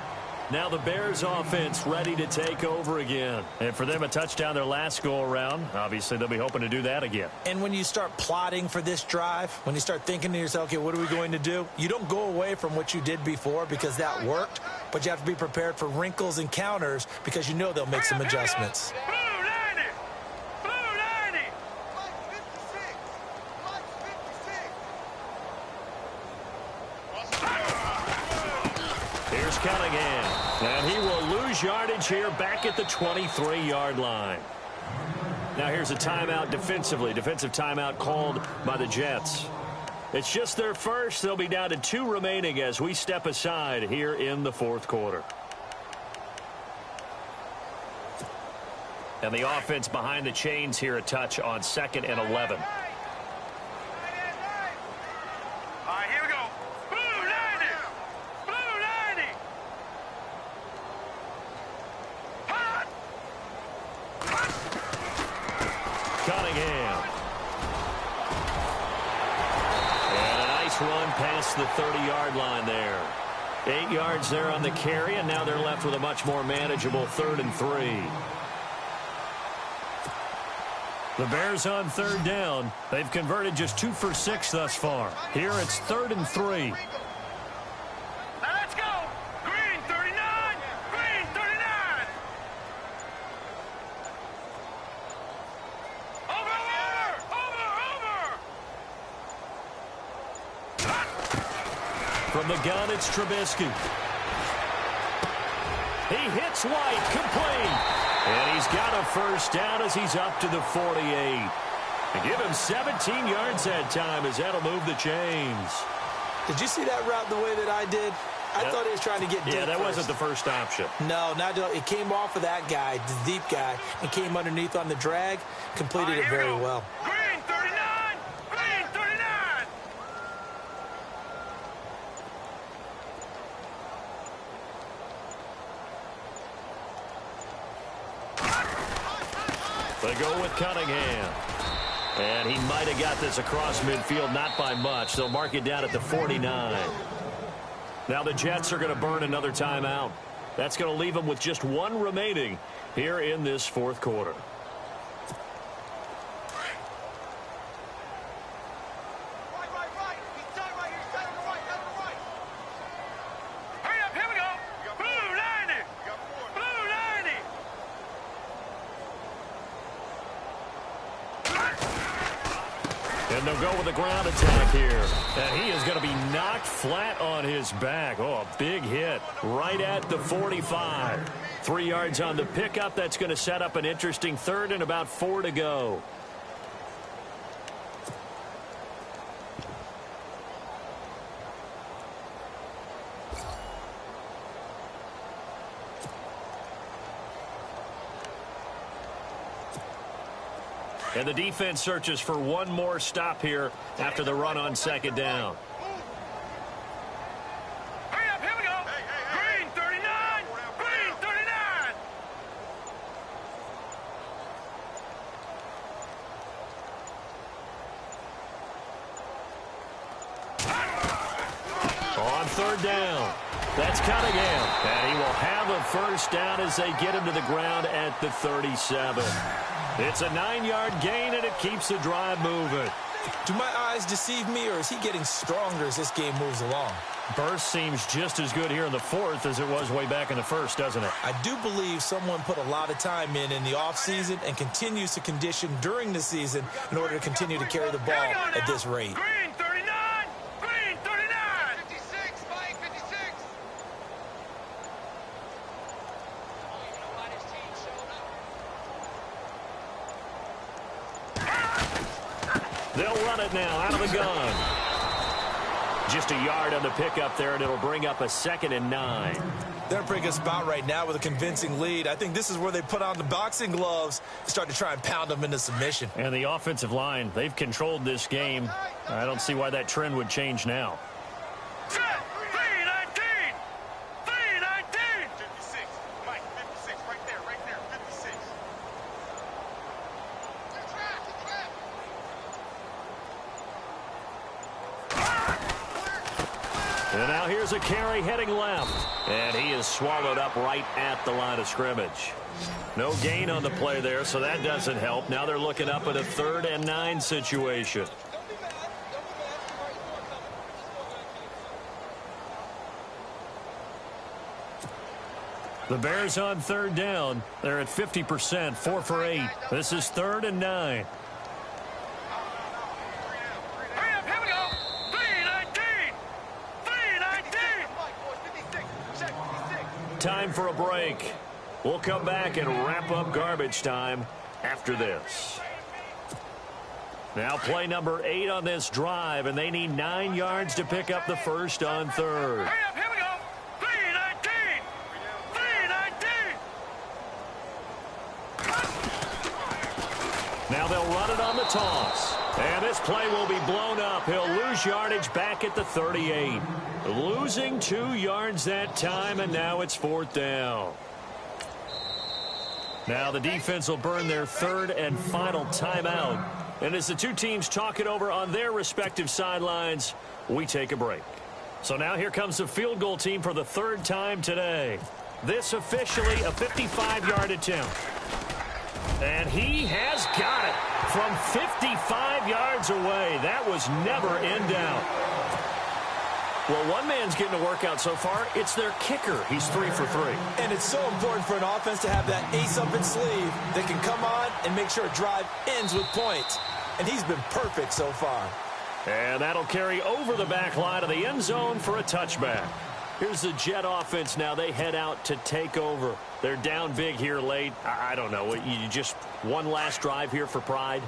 Now the Bears offense ready to take over again. And for them, a touchdown their last go-around. Obviously, they'll be hoping to do that again. And when you start plotting for this drive, when you start thinking to yourself, okay, what are we going to do? You don't go away from what you did before because that worked, but you have to be prepared for wrinkles and counters because you know they'll make some adjustments. Cunningham, and he will lose yardage here back at the 23-yard line. Now here's a timeout defensively. Defensive timeout called by the Jets. It's just their first. They'll be down to 2 remaining as we step aside here in the 4th quarter. And the offense behind the chains here a touch on 2nd and 11. Cunningham. And a nice run past the 30-yard line there. 8 yards there on the carry, and now they're left with a much more manageable 3rd and 3. The Bears on 3rd down. They've converted just 2 for 6 thus far. Here it's 3rd and 3. From the gun, it's Trubisky. He hits White, complete. And he's got a first down as he's up to the 48. And give him 17 yards that time as that'll move the chains. Did you see that route the way that I did? I thought he was trying to get deep. Yeah, that wasn't the first option. No, it came off of that guy, the deep guy, and came underneath on the drag, completed it very well. Green 39! Green 39! They go with Cunningham. And he might have got this across midfield, not by much. They'll mark it down at the 49. Now the Jets are going to burn another timeout. That's going to leave them with just 1 remaining here in this 4th quarter. And they'll go with the ground attack here. And he is going to be knocked flat on his back. Oh, a big hit right at the 45. 3 yards on the pickup. That's going to set up an interesting third and about 4 to go. And the defense searches for one more stop here after the run on second down. Hurry up, here we go. Green 39. Green 39. On third down. That's Cunningham. And he will have a first down as they get him to the ground at the 37. It's a 9-yard gain, and it keeps the drive moving. Do my eyes deceive me, or is he getting stronger as this game moves along? Burst seems just as good here in the fourth as it was way back in the first, doesn't it? I do believe someone put a lot of time in the offseason and continues to condition during the season in order to continue to carry the ball at this rate. Green 39. Green 39. 56, Mike, 56. They'll run it now out of the gun. Just a yard on the pickup there, and it'll bring up a 2nd and 9. They're in a pretty good spot right now with a convincing lead. I think this is where they put on the boxing gloves and start to try and pound them into submission. And the offensive line, they've controlled this game. I don't see why that trend would change now. Set. 319. 319. 56. Mike, 56. Right there, 56. And now here's a carry heading left. And he is swallowed up right at the line of scrimmage. No gain on the play there, so that doesn't help. Now they're looking up at a 3rd and 9 situation. The Bears on third down. They're at 50%, 4 for 8. This is 3rd and 9. Hurry up, here we go. 319. 319. Time for a break. We'll come back and wrap up garbage time after this. Now play number 8 on this drive, and they need 9 yards to pick up the first on third. Hurry up, here we go. 319. 319. Now they'll run it on the toss. And this play will be blown up. He'll lose yardage back at the 38. Losing 2 yards that time, and now it's 4th down. Now the defense will burn their 3rd and final timeout. And as the two teams talk it over on their respective sidelines, we take a break. So now here comes the field goal team for the 3rd time today. This officially a 55-yard attempt. And he has got it from 55 yards away. That was never in doubt. Well, one man's getting a workout so far. It's their kicker. He's 3 for 3. And it's so important for an offense to have that ace up its sleeve that can come on and make sure a drive ends with points. And he's been perfect so far. And that'll carry over the back line of the end zone for a touchback. Here's the Jet offense now. They head out to take over. They're down big here late. I don't know. You just one last drive here for pride?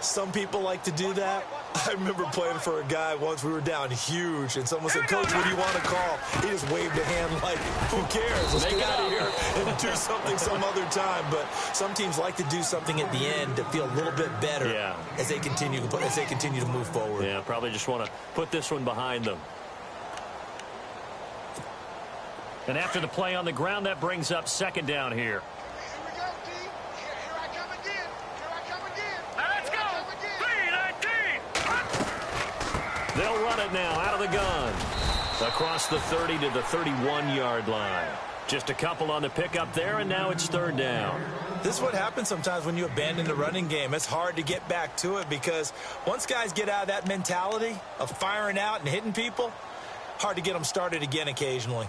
Some people like to do that. I remember playing for a guy once. We were down huge, and someone said, "Coach, what do you want to call?" He just waved a hand like, "Who cares? Let's get out of here and do something some other time." But some teams like to do something at the end to feel a little bit better as they continue to move forward. Yeah, probably just want to put this one behind them. And after the play on the ground, that brings up 2nd down here. They'll run it now out of the gun. Across the 30 to the 31-yard line. Just a couple on the pickup there, and now it's 3rd down. This is what happens sometimes when you abandon the running game. It's hard to get back to it because once guys get out of that mentality of firing out and hitting people, hard to get them started again occasionally.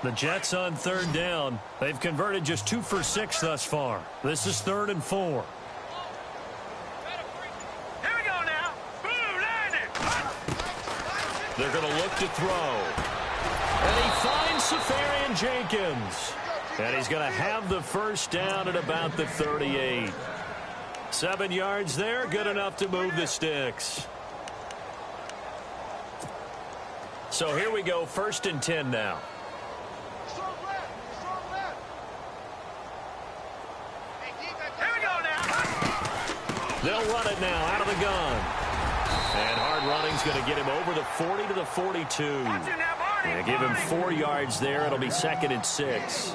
The Jets on third down. They've converted just 2 for 6 thus far. This is 3rd and 4. Here we go now. Boom, landed. They're going to look to throw. And he finds Safarian Jenkins. And he's going to have the first down at about the 38. 7 yards there, good enough to move the sticks. So here we go, 1st and 10 now. They'll run it now out of the gun. And hard running's going to get him over the 40 to the 42. And give him 4 yards there. It'll be 2nd and 6.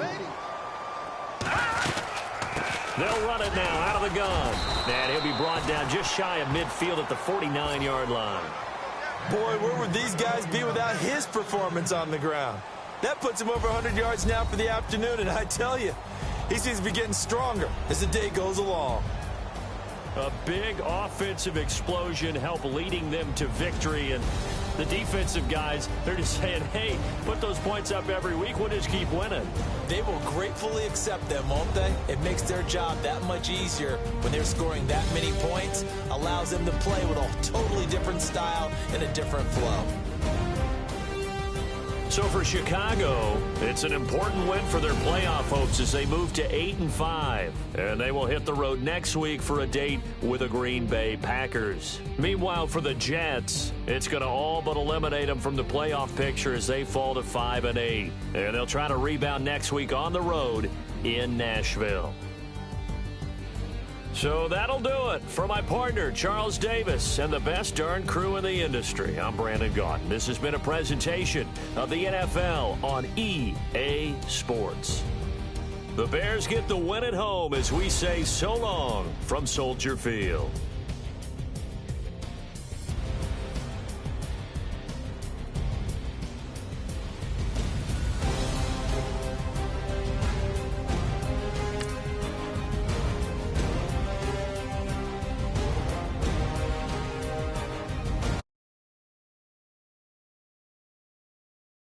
They'll run it now out of the gun. And he'll be brought down just shy of midfield at the 49-yard line. Boy, where would these guys be without his performance on the ground? That puts him over 100 yards now for the afternoon, and I tell you, he seems to be getting stronger as the day goes along. A big offensive explosion helped leading them to victory, and the defensive guys, they're just saying, hey, put those points up every week, we'll just keep winning. They will gratefully accept them, won't they? It makes their job that much easier when they're scoring that many points, allows them to play with a totally different style and a different flow. So for Chicago, it's an important win for their playoff hopes as they move to 8-5. And they will hit the road next week for a date with the Green Bay Packers. Meanwhile, for the Jets, it's going to all but eliminate them from the playoff picture as they fall to 5-8. And they'll try to rebound next week on the road in Nashville. So that'll do it. For my partner, Charles Davis, and the best darn crew in the industry, I'm Brandon Gaudin. This has been a presentation of the NFL on EA Sports. The Bears get the win at home as we say so long from Soldier Field.